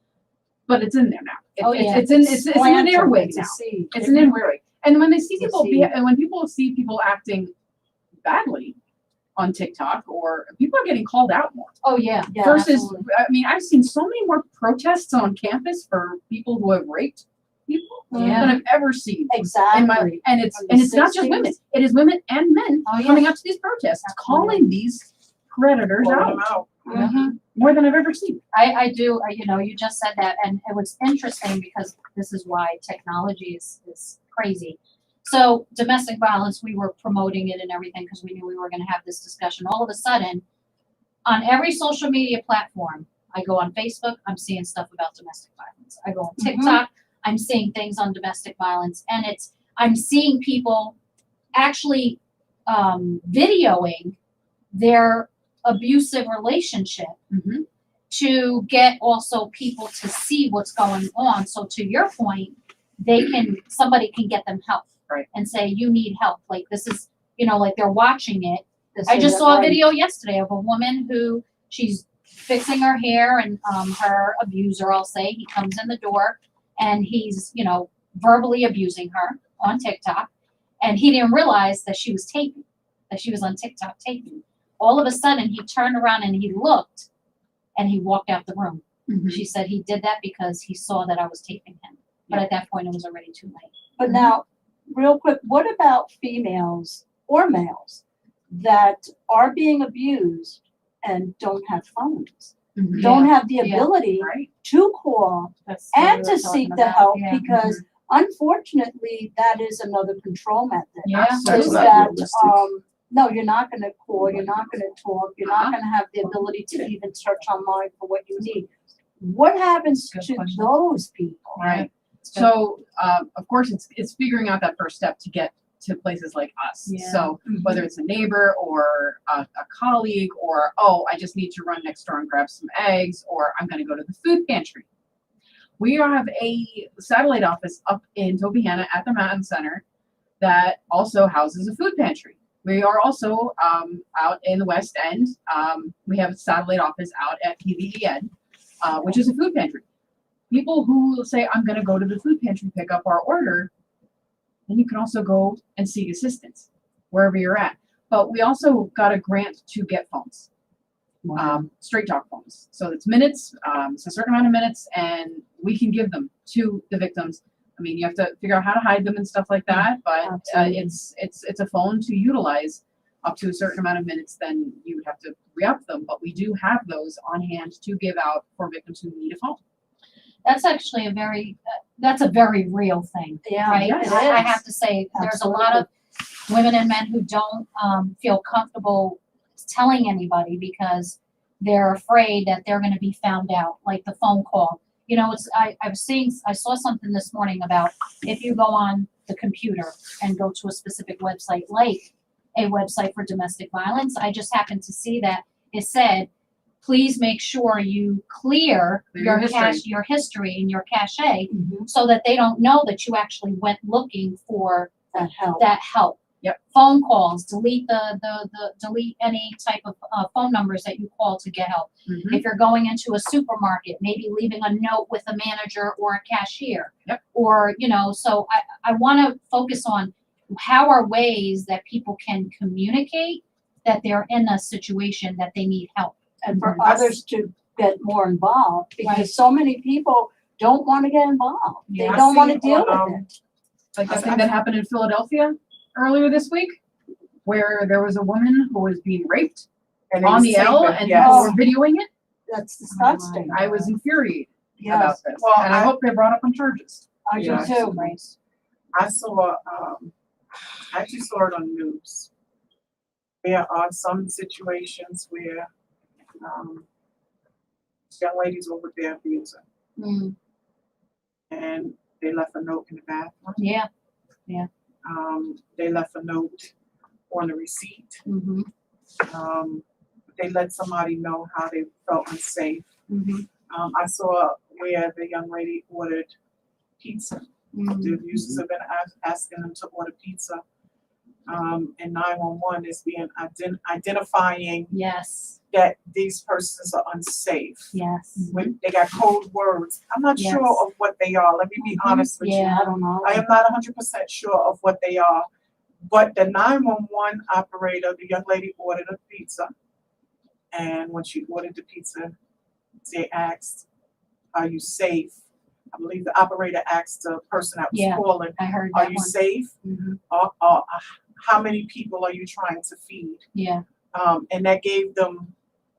But it's in there now. It's in an airway now. It's an airway. And when they see people and when people see people acting badly on TikTok, or people are getting called out more. Versus, absolutely. I mean, I've seen so many more protests on campus for people who have raped people than I've ever seen. Exactly. And it's not just women. It is women and men coming up to these protests, calling these predators out. More than I've ever seen. I do, you just said that, and it was interesting because this is why technology is crazy. So domestic violence, we were promoting it and everything because we knew we were going to have this discussion. All of a sudden, on every social media platform, I go on Facebook, I'm seeing stuff about domestic violence. I go on TikTok, I'm seeing things on domestic violence, and I'm seeing people actually videoing their abusive relationship to get also people to see what's going on. So to your point, somebody can get them help. Right. And say, you need help. Like this is, like they're watching it. This I is just it, saw a right. video yesterday of a woman who she's fixing her hair, and her abuser, I'll say, he comes in the door and he's, verbally abusing her on TikTok. And he didn't realize that she was taping, that she was on TikTok taping. All of a sudden he turned around and he looked and he walked out the room. She said he did that because he saw that I was taping him. But at that point it was already too late. But now, real quick, what about females or males that are being abused and don't have phones? Don't have the Yeah. ability Right. to call That's what and we were to talking seek the about. help Yeah. because unfortunately that is another control method. Yeah. That's Is not that realistic. no, you're not going to call, you're not going to talk, you're not going to have the ability to even search online for what you need. What happens Good to question. those people? Right. It's good. So, of course, it's figuring out that first step to get to places like us. Yeah. So whether it's a neighbor or a colleague, or, oh, I just need to run next door and grab some eggs, or I'm going to go to the food pantry. We have a satellite office up in Tobyhanna at the Mountain Center that also houses a food pantry. We are also out in the West End. We have a satellite office out at PVEN, which is a food pantry. People who say, I'm going to go to the food pantry, pick up our order, then you can also go and seek assistance wherever you're at. But we also got a grant to get phones, straight talk phones. So it's minutes, it's a certain amount of minutes, and we can give them to the victims. I mean, you have to figure out how to hide them and stuff like that, but Absolutely. it's a phone to utilize up to a certain amount of minutes. Then you would have to re-up them, but we do have those on hand to give out for victims who need a phone. That's actually that's a very real thing. Yeah, Right? yes, it I is. have to say, there's a lot of women and men who don't feel comfortable telling anybody because they're afraid that they're going to be found out, like the phone call. I saw something this morning about if you go on the computer and go to a specific website, like a website for domestic violence, I just happened to see that it said, please make sure you clear your history and your cache so that they don't know that you actually went looking for That help. Yep. Phone calls, delete delete any type of phone numbers that you call to get help. If you're going into a supermarket, maybe leaving a note with a manager or a cashier. Yep. Or, so I want to focus on how are ways that people can communicate that they're in a situation that they need help. And for That's- others to get more involved because Right. so many people don't want to get involved. They Yeah, I don't want to see deal on, with it. Like the thing that happened in Philadelphia earlier this week, where there was a woman who was being raped and they on the L, taping, and yes. people were videoing it. That's disgusting. I was infuriated Yes, about this, Well, and I I- hope they're brought up on charges. I do Yeah. too. I saw, I actually saw it on the news. There are some situations where young ladies were with their abuser and they left a note in the bathroom. Yeah. They left a note on the receipt. Mm-hmm. They let somebody know how they felt unsafe. Mm-hmm. I saw where the young lady ordered pizza. The abusers have been asking them to order pizza. And 911 is being identifying Yes. that these persons are unsafe. Yes. They got code words. I'm not Yes. sure of what they are. Let me be honest with Yeah. you. I don't know. I am not 100% sure of what they are. But the 911 operator, the young lady ordered a pizza. And when she ordered the pizza, they asked, are you safe? I believe the operator asked the person that was Yeah. calling, I heard are that you one. safe? Mm-hmm. How many people are you trying to feed? Yeah. And that gave them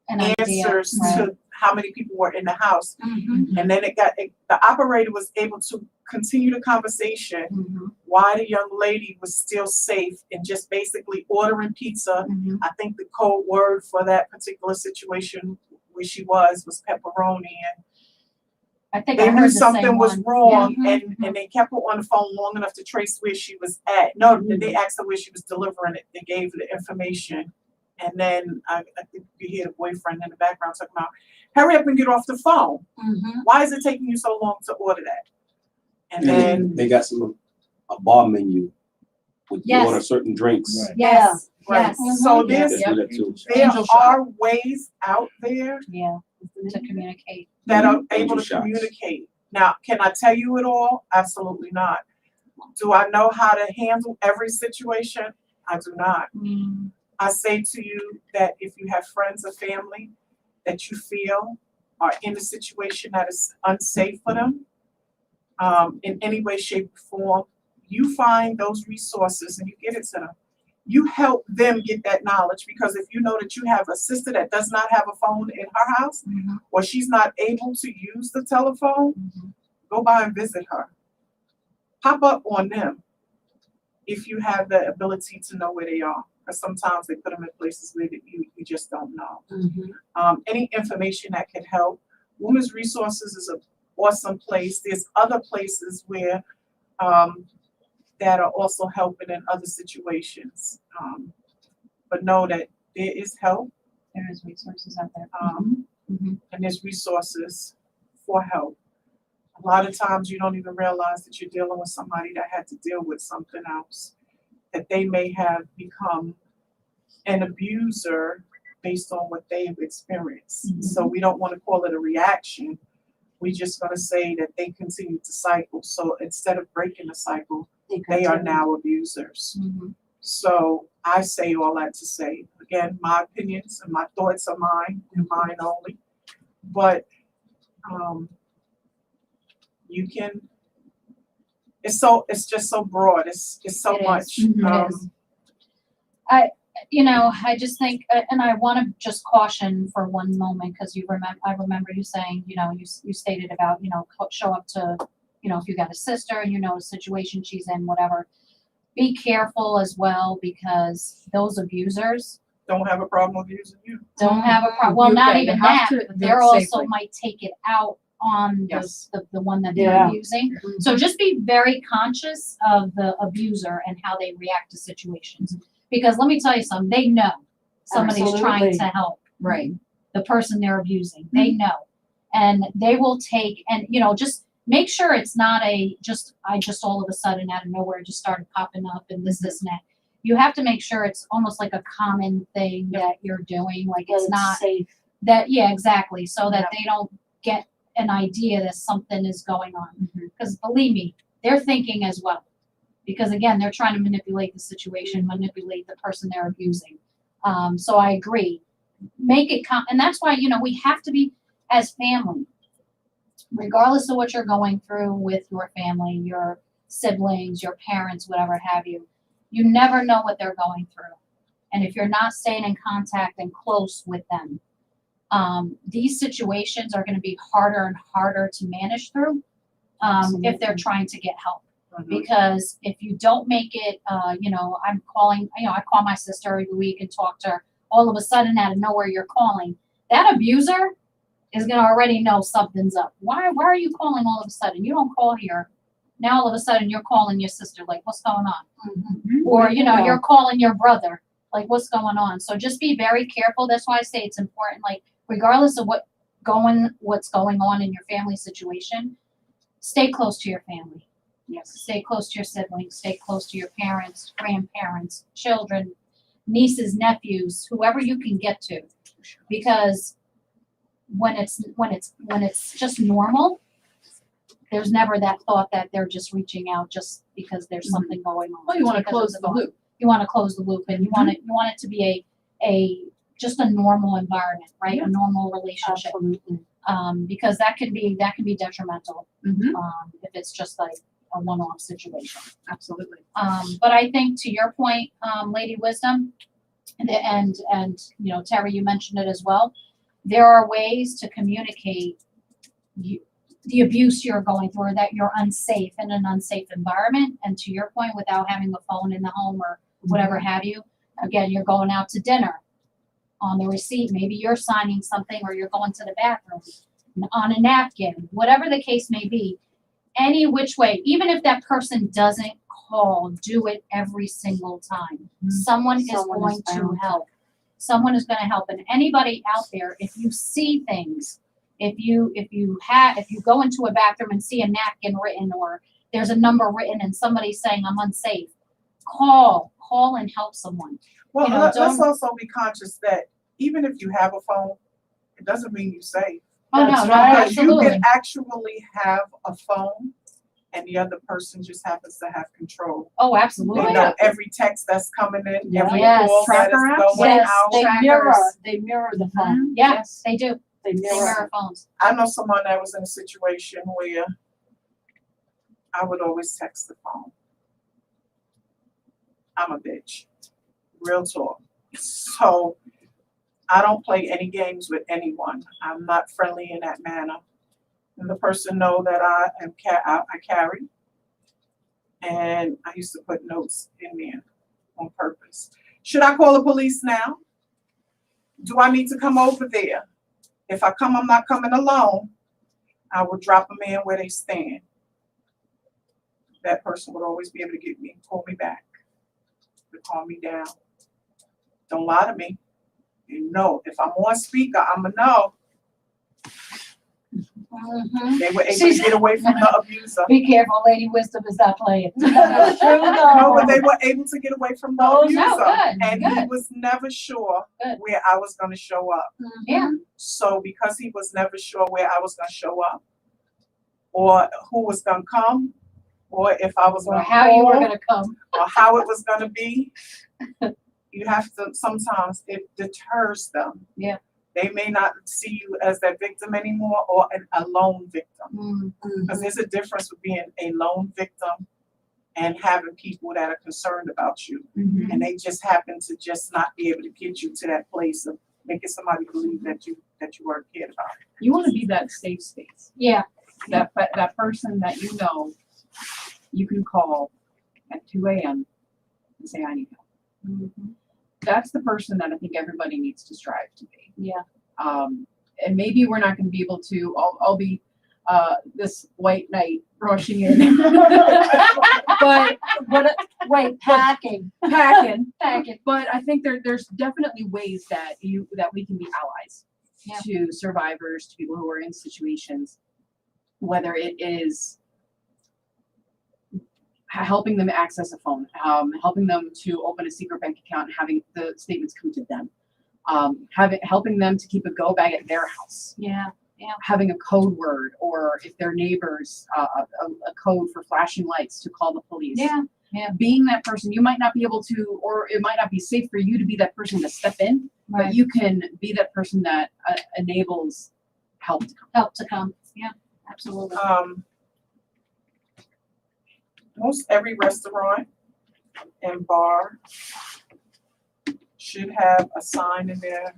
An idea, answers right. to how many people were in the house. Mhm, And then the operator was able to continue the conversation mhm, why the young lady was still safe and just basically ordering pizza. mhm. I think the code word for that particular situation where she was pepperoni, and I think I they heard knew the same something was one. wrong, Yeah. and they kept her on the phone long enough to trace where she was at. No, Mm-hmm. they asked her where she was delivering it. They gave her the information, and then I think you hear the boyfriend in the background talking about, "Hurry up and get off the phone. Mhm. Why is it taking you so long to order that?" And And then they got a bar menu with you Yes. order certain drinks. Right. Yes, right, yes. so Yeah. there's They do that too. there Angel shot. are ways out there Yeah, to communicate. that are Angel able to shots. communicate. Now, can I tell you it all? Absolutely not. Do I know how to handle every situation? I do not. Mm, I say to you that if you have friends or family that you feel are in a situation that is unsafe for them, in any way, shape, or form, you find those resources and you give it to them. You help them get that knowledge, because if you know that you have a sister that does not have a phone in her house, mhm, or she's not able to use the telephone, mhm. go by and visit her. Pop up on them if you have the ability to know where they are, because sometimes they put them in places where you just don't know. Any information that can help. Women's Resources is an awesome place. There's other places where that are also helping in other situations. But know that there is help, There is resources out there. and there's resources for help. A lot of times you don't even realize that you're dealing with somebody that had to deal with something else, that they may have become an abuser based on what they've experienced. Mhm. So we don't want to call it a reaction. We're just going to say that they continue to cycle. So instead of breaking the cycle, they are now abusers. Mhm. So I say all that to say, again, my opinions and my thoughts are mine and mine only. But you can, it's just so broad. It's so It is. much. It is. I just think, and I want to just caution for one moment, because I remember you saying, you stated about, show up to, if you got a sister and the situation she's in, whatever. Be careful as well, because those abusers Don't have a problem with using you. don't have a problem. Well, You- not they even have that, to but do they're it also safely. might take it out on Yes. the one that they're Yeah. abusing. So just be very conscious of the abuser and how they react to situations. Because let me tell you something, they know somebody's trying Absolutely. to help Right. the person they're abusing. They know. And they will take, and just make sure it's not I just all of a sudden out of nowhere just started popping up and this and that. You have to make sure it's almost like a common thing that you're doing. Like That it's it's not safe. that, yeah, exactly. So that Yeah. they don't get an idea that something is going on. Mhm. Because believe me, they're thinking as well. Because again, they're trying to manipulate the situation, manipulate the person they're abusing. So I agree. Make it and that's why, we have to be, as family, regardless of what you're going through with your family, your siblings, your parents, whatever have you, you never know what they're going through. And if you're not staying in contact and close with them, these situations are going to be harder and harder to manage through if they're trying to get help. Because if you don't make it, I'm calling, I call my sister every week and talk to her. All of a sudden, out of nowhere, you're calling. That abuser is going to already know something's up. Why are you calling all of a sudden? You don't call here. Now all of a sudden you're calling your sister, like, what's going on? Or, you're calling your brother, like, what's going on? So just be very careful. That's why I say it's important, like, regardless of what's going on in your family situation, stay close to your family. Yes. Stay close to your siblings, stay close to your parents, grandparents, children, nieces, nephews, whoever you can get to. Because when it's just normal, there's never that thought that they're just reaching out just because there's something going on. Well, you want to Because close it's the going- loop. You want to close the loop, and you want it to be a just a normal environment, right? Yeah. A normal relationship. Absolutely. Because that can be detrimental Mhm. if it's just like a one-off situation. Absolutely. But I think to your point, Lady Wisdom, and Terry, you mentioned it as well. there are ways to communicate the abuse you're going through, or that you're unsafe in an unsafe environment. And to your point, without having a phone in the home or whatever have you, again, you're going out to dinner. On the receipt, maybe you're signing something, or you're going to the bathroom on a napkin, whatever the case may be. Any which way, even if that person doesn't call, do it every single time. Someone is going to help. Someone is going to help. And anybody out there, if you see things, if you go into a bathroom and see a napkin written, or there's a number written and somebody's saying I'm unsafe, call and help someone. Well, You know, let's don't- also be conscious that even if you have a phone, it doesn't mean you're safe. Oh, no, That's no, right. Because you absolutely. can actually have a phone and the other person just happens to have control. Oh, They absolutely. know every text that's coming in, every Yes. call that is Tracker apps? going Yes, out. they Trackers. mirror the phone. Yeah, Yes. they do. They They mirror. mirror phones. I know someone that was in a situation where I would always text the phone. I'm a bitch. Real talk. So I don't play any games with anyone. I'm not friendly in that manner. And the person know that I carry. And I used to put notes in there on purpose. Should I call the police now? Do I need to come over there? If I come, I'm not coming alone. I will drop them in where they stand. That person would always be able to get me, pull me back, to calm me down. Don't lie to me. You know, if I'm on speaker, I'ma know. Mhm. They were able to get away from the abuser. Be careful, Lady Wisdom is not playing. That's true No, but though. they were able to get away from the Oh, abuser. no, good, And he good. was never sure Good. where I was gonna show up. Yeah. So because he was never sure where I was gonna show up, or who was gonna come, or if I was Or gonna how you were call, gonna come. or how it was gonna be, you have to, sometimes it deters them. Yeah. They may not see you as that victim anymore, or a lone victim. Mm. Because there's a difference with being a lone victim and having people that are concerned about you. Mhm. And they just happen to just not be able to get you to that place of making somebody believe that you weren't cared about. You want to be that safe space. Yeah, That person that you know you can call at 2 a.m. and say, I need help. Mhm. That's the person that I think everybody needs to strive to be. Yeah. And maybe we're not going to be able to, I'll be this white knight rushing in. But Wait, packing. packing. Packing. But I think there's definitely ways that we can be allies Yeah. to survivors, to people who are in situations, whether it is helping them access a phone, helping them to open a secret bank account, and having the statements come to them, helping them to keep a go bag at their house, Yeah. having a code word, or if their neighbors, a code for flashing lights to call the police. Yeah. Being that person, you might not be able to, or it might not be safe for you to be that person to step in, but Right. you can be that person that enables help to come. Help to come. Yeah, absolutely. Most every restaurant and bar should have a sign in their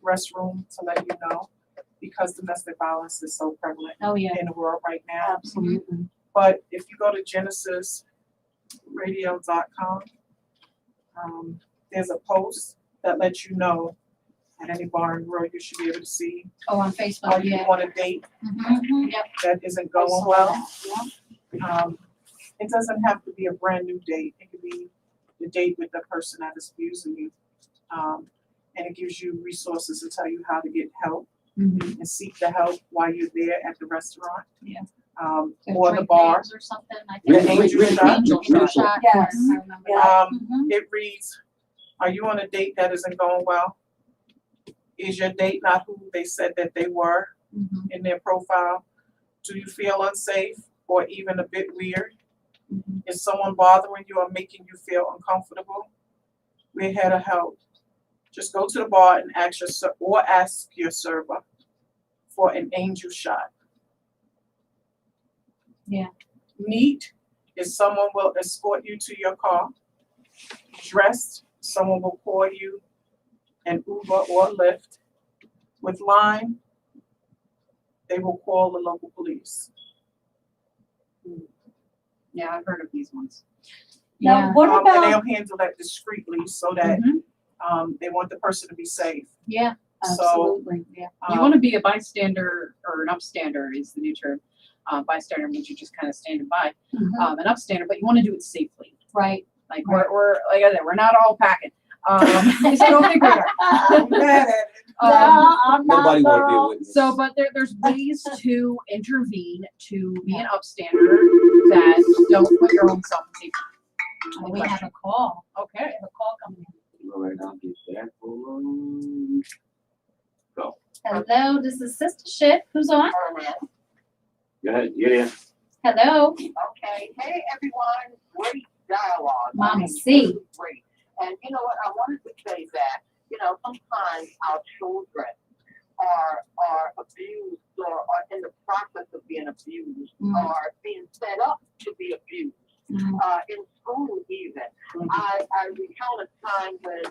restroom to let you know, because domestic violence is so prevalent Oh, yeah. in the world right now. Absolutely. But if you go to genesisradio.com, there's a post that lets you know at any bar in the world you should be able to see, Oh, on are Facebook, you yeah. on a date Mhm. Yep. that isn't I going saw well. that, yeah. It doesn't have to be a brand new date. It could be the date with the person that is abusing you. And it gives you resources to tell you how to get help and seek the help while you're there at the restaurant. Yeah. Or the Drink bar. names or something, I Yeah, think. Angel shot. Angel shot. Yes. I remember Yeah. that. It reads, are you on a date that isn't going well? Is your date not who they said that they were Mhm. in their profile? Do you feel unsafe or even a bit weird? Mhm. Is someone bothering you or making you feel uncomfortable? We're here to help. Just go to the bar and ask your server for an angel shot. Yeah. Neat is someone will escort you to your car. Dressed, someone will call you an Uber or Lyft. with Lyme, they will call the local police. Yeah, I've heard of these ones. Now, Yeah, what And about, they'll handle that discreetly so that they want the person to be safe. yeah, So absolutely, yeah. You want to be a bystander or an upstander is the new term. Bystander means you're just kind of standing by. Mhm. An upstander, but you want to do it safely. Right. Like we're like I said, we're not all packing. So don't think we are. I'm mad at it. no, I'm not Nobody want to be a girl. witness. So, but there's ways to intervene to be an upstander that don't put your own self in safety. Oh, we have a call. Okay. We have a call coming in. All right, I'll get that. Go. Hello, this is Sistahship. Who's on? Go ahead, get in. Hello, Okay, hey everyone, great dialogue. Mama C. Great. And you know what, I wanted to say that, sometimes our children are abused or are in the process of being abused Mm. or being set up to be abused. Mm. In school even. I recount a time when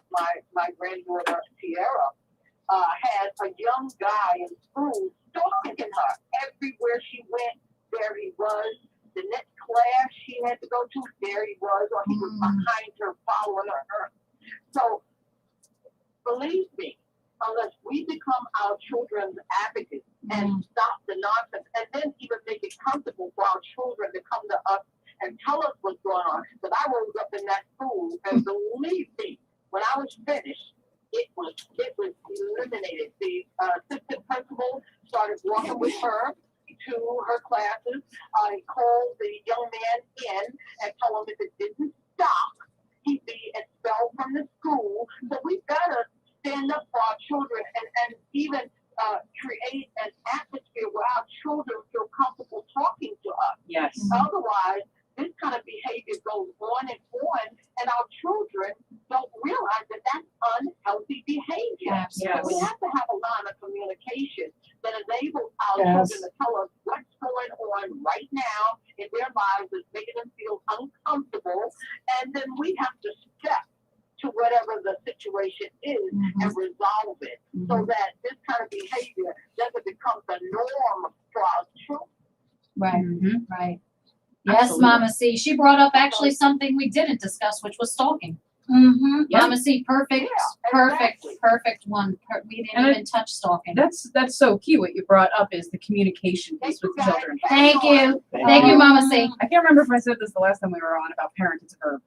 my granddaughter Tiara had a young guy in school stalking her everywhere she went. There he was. The next class she had to go to, there he was, or he was behind her, following her. So, believe me, unless we become our children's advocates and stop the nonsense, and then even make it comfortable for our children to come to us and tell us what's going on. Because I rose up in that school, and believe me, when I was finished, it was eliminated. The assistant principal started walking with her to her classes. I called the young man in and told him if it didn't stop, he'd be expelled from the school. So we've got to stand up for our children and even create an atmosphere where our children feel comfortable talking to us. Yes. Otherwise, this kind of behavior goes on, and our children don't realize that that's unhealthy behavior. Absolutely. We have to have a line of communication that enables our Yes. children to tell us what's going on right now in their lives that's making them feel uncomfortable, and then we have to step to whatever the situation is and resolve it so that this kind of behavior doesn't become the norm for our children. Right, Mhm. right. Yes, Absolutely. Mama C. She brought up actually something we didn't discuss, which was stalking. Mm-hmm. Yeah. Mama C, perfect, Yeah, perfect, exactly. perfect one. We didn't And even touch stalking. That's so key. What you brought up is the communication piece with the children. Thank you. Thank Thank you, you. Mama C. I can't remember if I said this the last time we were on about parent. It's a verb.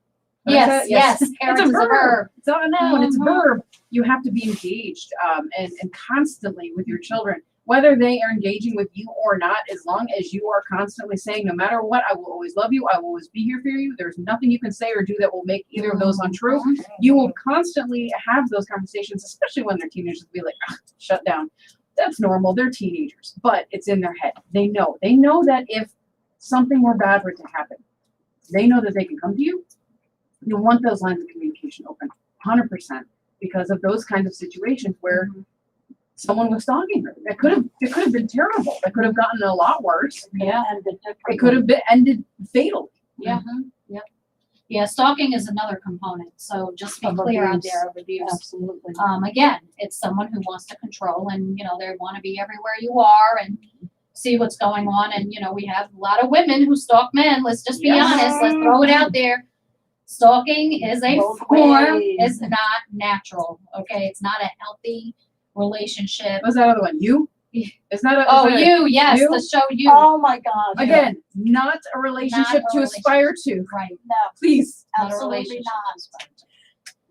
Did I say Yes, it? yes. Parents It's is a a verb. It's not a noun. It's a Mhm. verb. You have to be engaged and constantly with your children, whether they are engaging with you or not. As long as you are constantly saying, no matter what, I will always love you. I will always be here for you. There's nothing you can say or do that will make either of those untrue. You will constantly have those conversations, especially when they're teenagers. Be like, shut down. That's normal. They're teenagers, but it's in their head. They know. They know that if something more bad were to happen, they know that they can come to you. You want those lines of communication open, 100%, because of those kinds of situations where someone was stalking her. It could have been terrible. That could have gotten a lot worse. Yeah. And the It could have been ended fatally. Yeah. Yep. Yeah, stalking is another component. So just be Of clear out abuse. there of abuse. Absolutely. Again, it's someone who wants to control and, they want to be everywhere you are and see what's going on. And, we have a lot of women who stalk men. Let's just be Yes. honest. Let's throw it out there. Stalking is a Both form. ways. It's not natural. Okay. It's not a healthy relationship. What's that other one? You? It's not a. Oh, is it you. Yes. you? The show you. Oh, my God. Again, not a relationship Not a to aspire to. Right. No, Please. Not a absolutely relationship. not.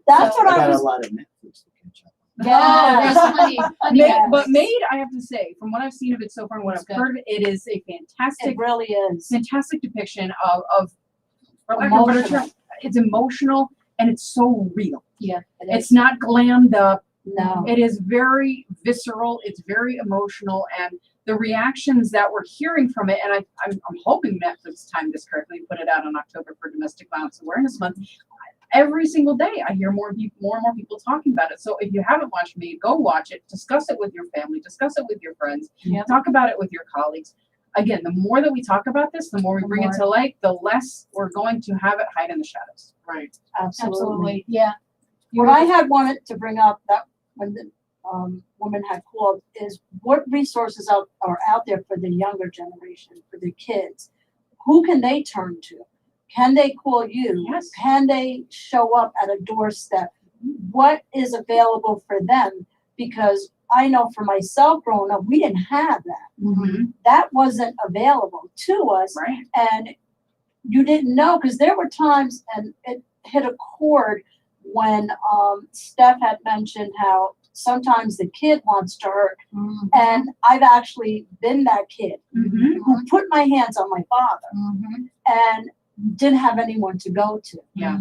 That's So- what I I got a was, lot of Netflix to catch up on. Oh, there's plenty. plenty Maid, of but ways. Maid, I have to say, from what I've seen of it so far and what It's I've good. heard of it, it is a fantastic it really is. fantastic depiction of for lack of a better Emotional. term, it's emotional and it's so real. Yeah. it It's is. not glammed up. No. It is very visceral. It's very emotional, and the reactions that we're hearing from it. And I'm hoping Netflix timed this correctly and put it out in October for Domestic Violence Awareness Month. Every single day, I hear more and more people talking about it. So if you haven't watched Maid, go watch it. Discuss it with your family. Discuss it with your friends. Yep. Talk about it with your colleagues. Again, the more that we talk about this, the more we The bring it more- to light, the less we're going to have it hide in the shadows. Right. Absolutely. Absolutely. Yeah. What I had wanted to bring up that when woman had called is what resources are out there for the younger generation, for the kids? Who can they turn to? Can they call you? Yes. Can they show up at a doorstep? What is available for them? Because I know for myself growing up, we didn't have that. Mm-hmm. That wasn't available to us. Right. And you didn't know, because there were times, and it hit a chord when Steph had mentioned how sometimes the kid wants to hurt. Mhm. And I've actually been that kid Mm-hmm. who put my hands on my father Mhm. and didn't have anyone to go to, Yeah.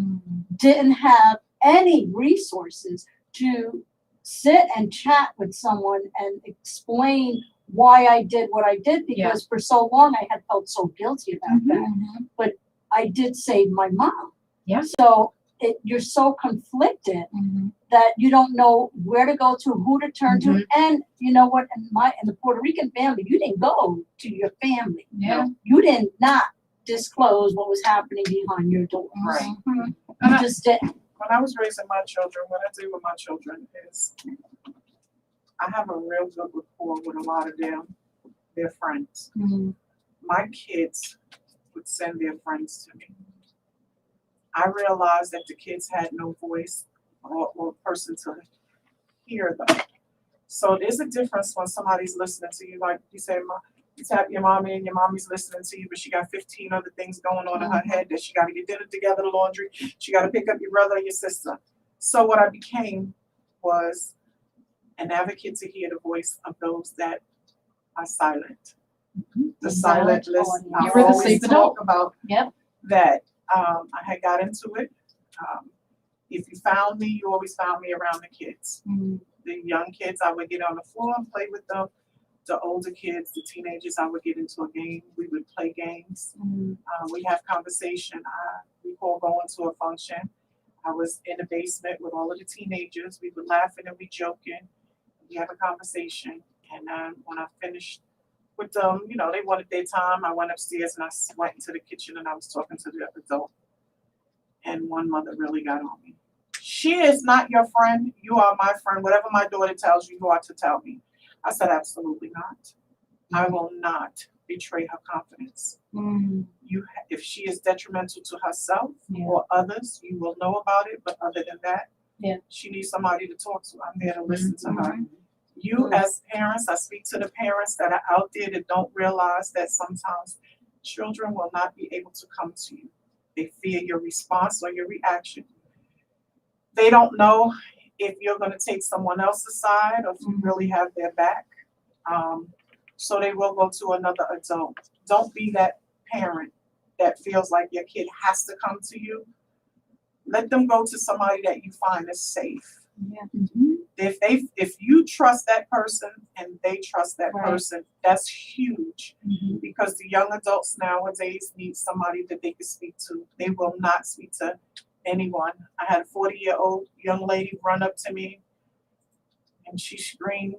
didn't have any resources to sit and chat with someone and explain why I did what I did, because for so long I had felt so guilty about Mhm. that. Mhm. But I did save my mom. Yeah. So you're so conflicted Mhm. that you don't know where to go to, who to turn Mhm. to. And you know what, in the Puerto Rican family, you didn't go to your family. Yeah. You did not disclose what was happening behind your door. Right. Mhm. You just didn't. When I was raising my children, what I do with my children is I have a real good rapport with a lot of their friends. Mhm. My kids would send their friends to me. I realized that the kids had no voice or person to hear them. So there's a difference when somebody's listening to you, like you say, you tap your mommy and your mommy's listening to you, but she got 15 other things going on in her head that she got to get dinner together, the laundry, she got to pick up your brother and your sister. So what I became was an advocate to hear the voice of those that are silent. The silent list. audience. I You were the always safe talk adult. about Yep. that. I had got into it. If you found me, you always found me around the kids. Mhm. The young kids, I would get on the floor and play with them. The older kids, the teenagers, I would get into a game. We would play games. Mhm. We have conversation. I recall going to a function. I was in the basement with all of the teenagers. We were laughing and we joking. We have a conversation. And when I finished with them, you know, they wanted their time. I went upstairs and I went into the kitchen and I was talking to the adult. And one mother really got on me. She is not your friend. You are my friend. Whatever my daughter tells you, you are to tell me. I said, absolutely not. I will not betray her confidence. Mhm. If she is detrimental to herself Yeah. or others, you will know about it. But other than that, Yeah. she needs somebody to talk to. I'm there to listen to her. Mhm. You as parents, I speak to the parents that are out there that don't realize that sometimes children will not be able to come to you. They fear your response or your reaction. They don't know if you're going to take someone else's side or if you really have their back. So they will go to another adult. Don't be that parent that feels like your kid has to come to you. Let them go to somebody that you find is safe. Yeah. Mm-hmm. If you trust that person and they trust that Right. person, that's huge. Mm-hmm. Because the young adults nowadays need somebody that they can speak to. They will not speak to anyone. I had a 40-year-old young lady run up to me and she screamed,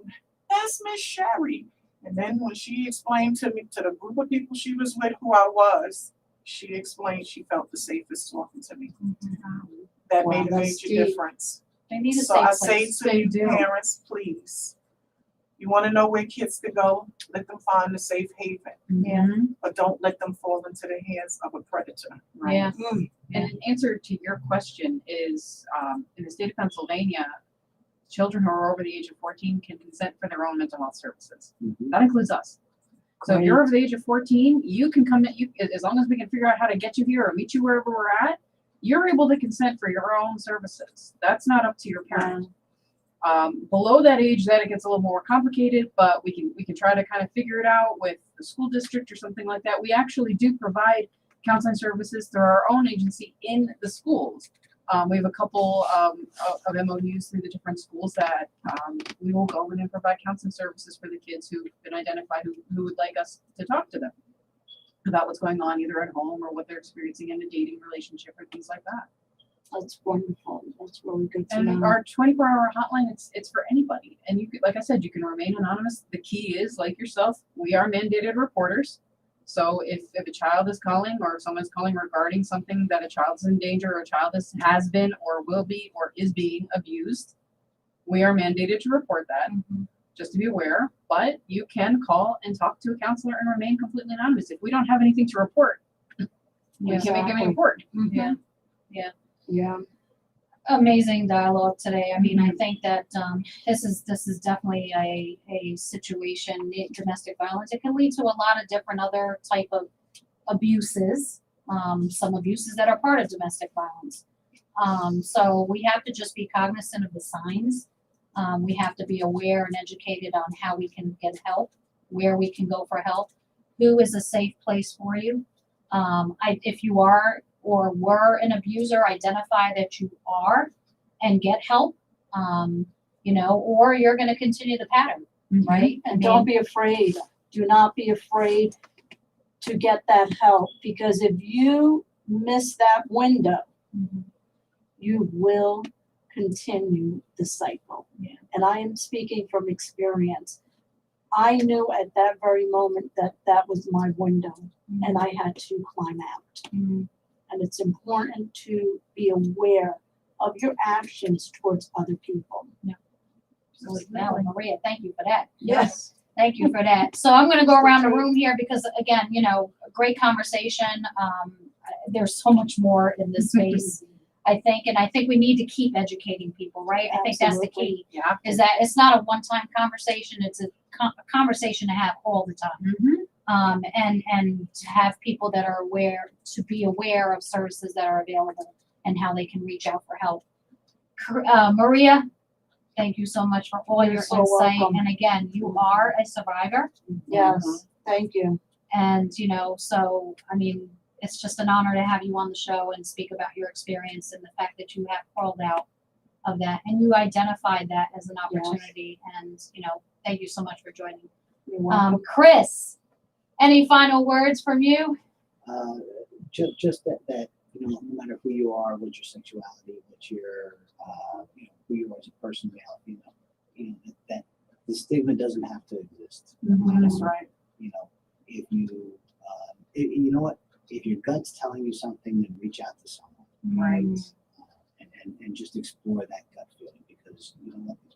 "That's Miss Sherry." And then when she explained to me, to the group of people she was with, who I was, she explained she felt the safest talking to me. That Wow, made a that's major deep. difference. They need a So safe I say place. to They you do. parents, please, you want to know where kids could go, let them find a safe haven, Yeah. but don't let them fall into the hands of a predator. Right. Yeah. And in answer to your question is, in the state of Pennsylvania, children who are over the age of 14 can consent for their own mental health services. Mhm. That includes us. So if you're over the age of 14, you can come in, as long as we can figure out how to get you here or meet you wherever we're at, you're able to consent for your own services. That's not up to your parent. Below that age, then it gets a little more complicated, but we can try to kind of figure it out with the school district or something like that. We actually do provide counseling services through our own agency in the schools. We have a couple of MOUs through the different schools that we will go in and provide counseling services for the kids who've been identified who would like us to talk to them about what's going on either at home or what they're experiencing in a dating relationship or things like that. That's wonderful. That's really good to And know. our 24-hour hotline, it's for anybody. And you could, like I said, you can remain anonymous. The key is, like yourself, we are mandated reporters. So if a child is calling or if someone's calling regarding something that a child's in danger or a child has been or will be or is being abused, we are mandated to report that, just to be aware, but you can call and talk to a counselor and remain completely anonymous. If we don't have anything to report, we can make a report. Mhm. Yeah. Amazing dialogue today. I mean, I think that this is definitely a situation, domestic violence. It can lead to a lot of different other type of abuses, some abuses that are part of domestic violence. So we have to just be cognizant of the signs. We have to be aware and educated on how we can get help, where we can go for help, who is a safe place for you. If you are or were an abuser, identify that you are and get help, or you're going to continue the pattern, right? And don't be afraid. Do not be afraid to get that help, because if you miss that window, you will continue the cycle. Yeah. And I am speaking from experience. I knew at that very moment that that was my window, and I had to climb out. And it's important to be aware of your actions towards other people. Now, Maria, thank you for that. Yes. Thank you for that. So I'm going to go around the room here because, again, a great conversation. There's so much more in this space, I think, and I think we need to keep educating people, right? I think that's the key. Yeah. Is that it's not a one-time conversation; it's a conversation to have all the time. And to have people that are aware, to be aware of services that are available and how they can reach out for help. Maria, thank you so much for all You're your so insight. welcome. And again, you are a survivor. Yes. Thank you. And, so, I mean, it's just an honor to have you on the show and speak about your experience and the fact that you have crawled out of that and you identified that as an opportunity. And, thank you so much for joining. You're welcome. Chris, any final words from you? Just that no matter who you are, what your sexuality, what your who you are as a person, that the stigma doesn't have to exist. That's right. If you you know what, if your gut's telling you something, then reach out to someone, Right. And just explore that gut feeling, because it's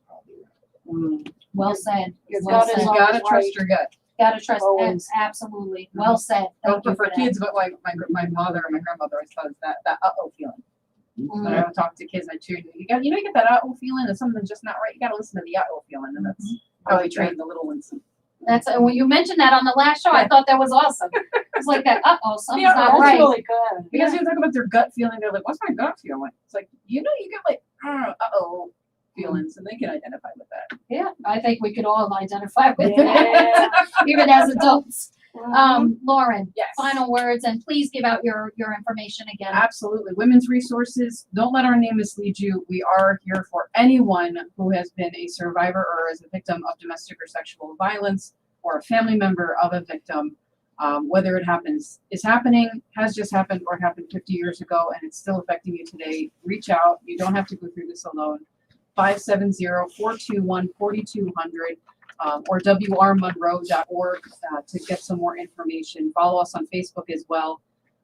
probably right. Well said. Your Well gut said. is You always gotta trust right. your gut. Gotta trust. Always. Absolutely. Well said. Don't Thank you for for that. kids, but like my mother and my grandmother always taught us that uh-oh feeling. When I would talk to kids, I cheer you get that uh-oh feeling that something's just not right. You gotta listen to the uh-oh feeling, and that's how we train the little ones. And when you mentioned that on the last show, I thought that was awesome. It's like that, something's Yeah, not That's right. really good. Because you talk about their gut feeling, they're like, "What's my gut feeling?" It's like you get like uh-oh feelings, and they can identify with that. Yeah, I think we could all identify with Yeah. that, even as adults. Lauren, Yes. final words, and please give out your information again. Absolutely. Women's Resources, don't let our name mislead you. We are here for anyone who has been a survivor or is a victim of domestic or sexual violence, or a family member of a victim, whether it is happening, has just happened, or happened 50 years ago, and it's still affecting you today. Reach out. You don't have to go through this alone. 570-421-4200. Or wrmonroe.org to get some more information. Follow us on Facebook as well.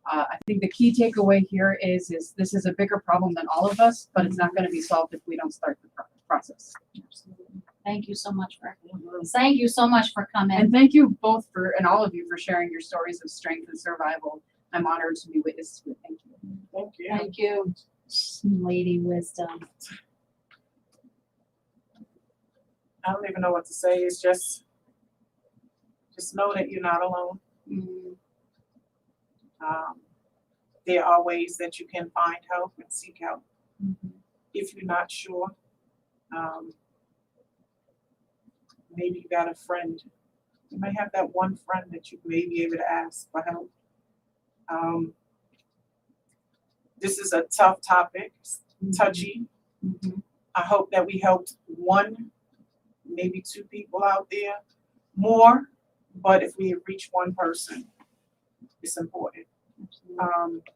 I think the key takeaway here is this is a bigger problem than all of us, but it's not going to be solved if we don't start the process. Absolutely. Thank you so much for coming. And thank you both and all of you for sharing your stories of strength and survival. I'm honored to be witness to it. Thank you. Thank you. Thank you. Lady wisdom. I don't even know what to say. It's just know that you're not alone. There are ways that you can find help and seek help if you're not sure. Maybe you got a friend. You might have that one friend that you may be able to ask for help. This is a tough topic, touchy. I hope that we helped one, maybe two people out there more, but if we reach one person, it's important.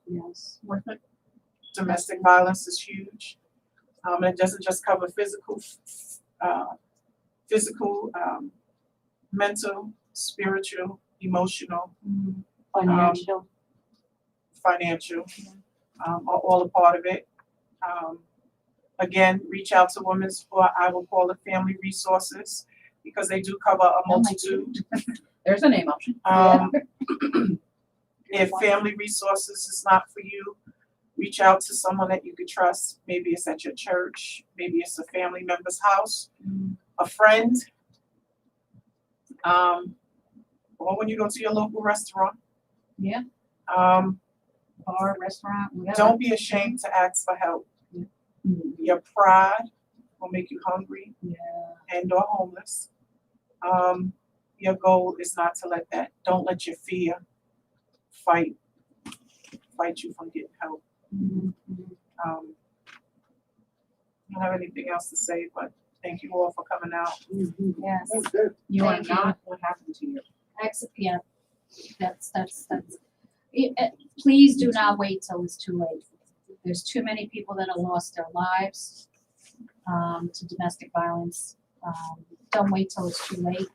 Yes. Worth it. Domestic violence is huge. It doesn't just cover physical, mental, spiritual, emotional, Financial. financial, are all a part of it. Again, reach out to women's, or I will call it family resources, because they do cover a multitude. There's a name option. If family resources is not for you, reach out to someone that you could trust. Maybe it's at your church, maybe it's a family member's house, a friend. Or when you go to your local restaurant. Yeah. Bar, restaurant, whatever. Don't be ashamed to ask for help. Your pride will make you hungry and or homeless. Your goal is not to don't let your fear fight you from getting help. I don't have anything else to say, but thank you all for coming out. Yes. You are Thank you. not what happened to you. Yeah, that's. Please do not wait till it's too late. There's too many people that have lost their lives to domestic violence. Don't wait till it's too late.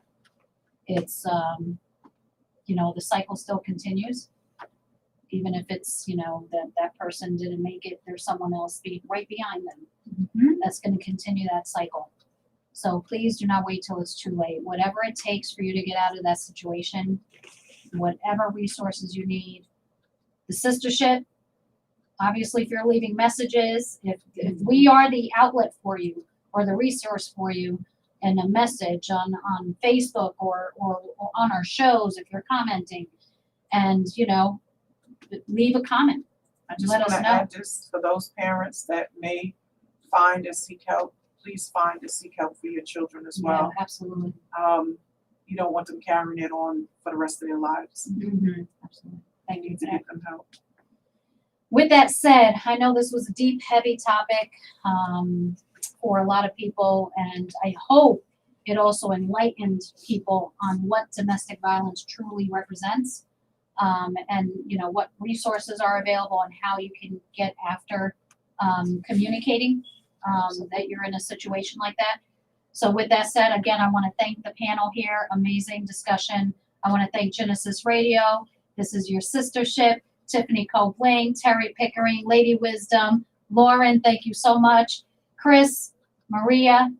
It's, the cycle still continues. Even if it's, that person didn't make it, there's someone else right behind them that's going to continue that cycle. So please do not wait till it's too late. Whatever it takes for you to get out of that situation, whatever resources you need. The Sistahship, obviously, if you're leaving messages, if we are the outlet for you or the resource for you, and a message on Facebook or on our shows, if you're commenting, and leave a comment. I just Let want us to know. add this for those parents that may find and seek help. Please find and seek help for your children as well. Yeah, absolutely. You don't want them carrying it on for the rest of their lives. Absolutely. Thank You you need for to that. get them help. With that said, I know this was a deep, heavy topic for a lot of people, and I hope it also enlightened people on what domestic violence truly represents, and what resources are available and how you can get after communicating that you're in a situation like that. So with that said, again, I want to thank the panel here. Amazing discussion. I want to thank Genesis Radio. This is your Sistahship. Tiffany Cole-Bling, Terry Pickering, Lady Wisdom, Lauren, thank you so much. Chris, Maria,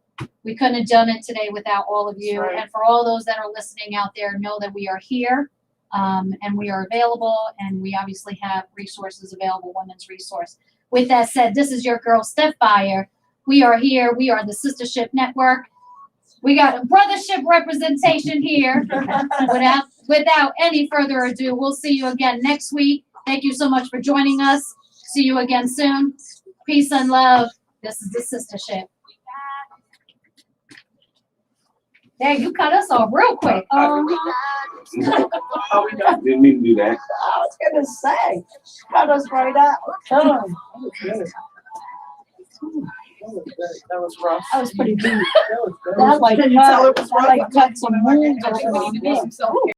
we couldn't have done it today without all of you. That's right. And for all those that are listening out there, know that we are here and we are available, and we obviously have resources available, women's resource. With that said, this is your girl, Steph Byer. We are here. We are the Sistahship Network. We got a brothership representation here. Without any further ado, we'll see you again next week. Thank you so much for joining us. See you again soon. Peace and love. This is the Sistahship. There, you cut us off real quick. Oh, we didn't mean to do that. I was gonna say, cut us right out. That was rough. That was pretty deep. That That like Can you tell it was cut, rough? like cut some wounds I think we need to do off. some self-care.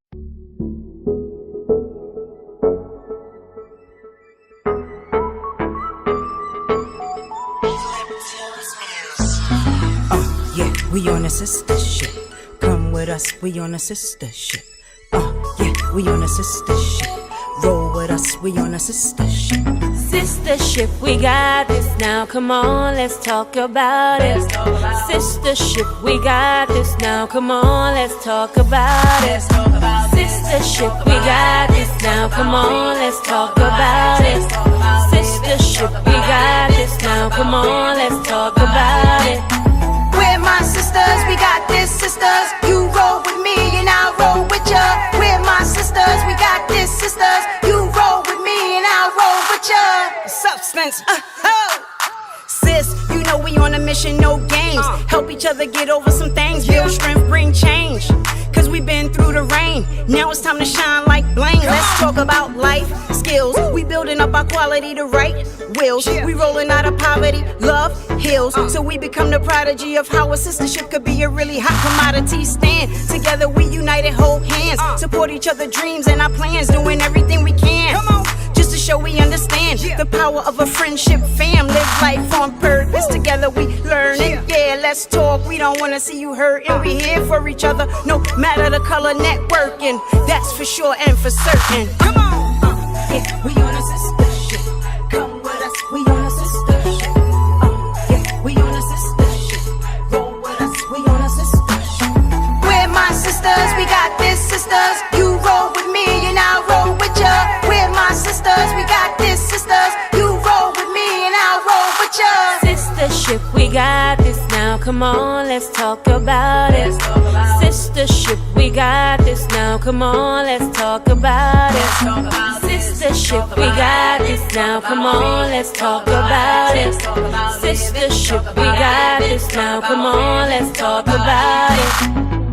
Yeah, we on a sister ship. Come with us, we on a sister ship. Yeah, we on a sister ship. Roll with us, we on a sister ship. Sistahship, we got this now. Come on, let's talk about it. Sistahship, we got this now. Come on, let's talk about it. Sistahship, we got this now. Come on, let's talk about it. Sistahship, we got this now. Come on, let's talk about it. We're my sisters, we got this, sisters. You roll with me and I'll roll with ya. We're my sisters, we got this, sisters. You roll with me and I'll roll with ya. Substance, sis, you know we on a mission, no games. Help each other get over some things. Build strength, bring change. Cause we been through the rain. Now it's time to shine like bling. Let's talk about life skills. We building up our quality to right wills. We rolling out of poverty, love heals. So we become the prodigy of how a sistership could be a really hot commodity. Stand together, we united, hold hands. Support each other dreams and our plans, doing everything we can. Just to show we understand the power of a friendship fam. Live life on purpose. Together we learning. Yeah, let's talk. We don't wanna see you hurt, and we here for each other. No matter the color, networking. That's for sure and for certain. Come on. Yeah, we on a sister ship. Come with us. We on a sister ship. Yeah, Sistership, we got this now. Come on, let's talk about it. Sistership, we got this now. Come on, let's talk about it. Sistership, we got this now. Come on, let's talk about it. Sistership, we got this now. Come on, let's talk about it.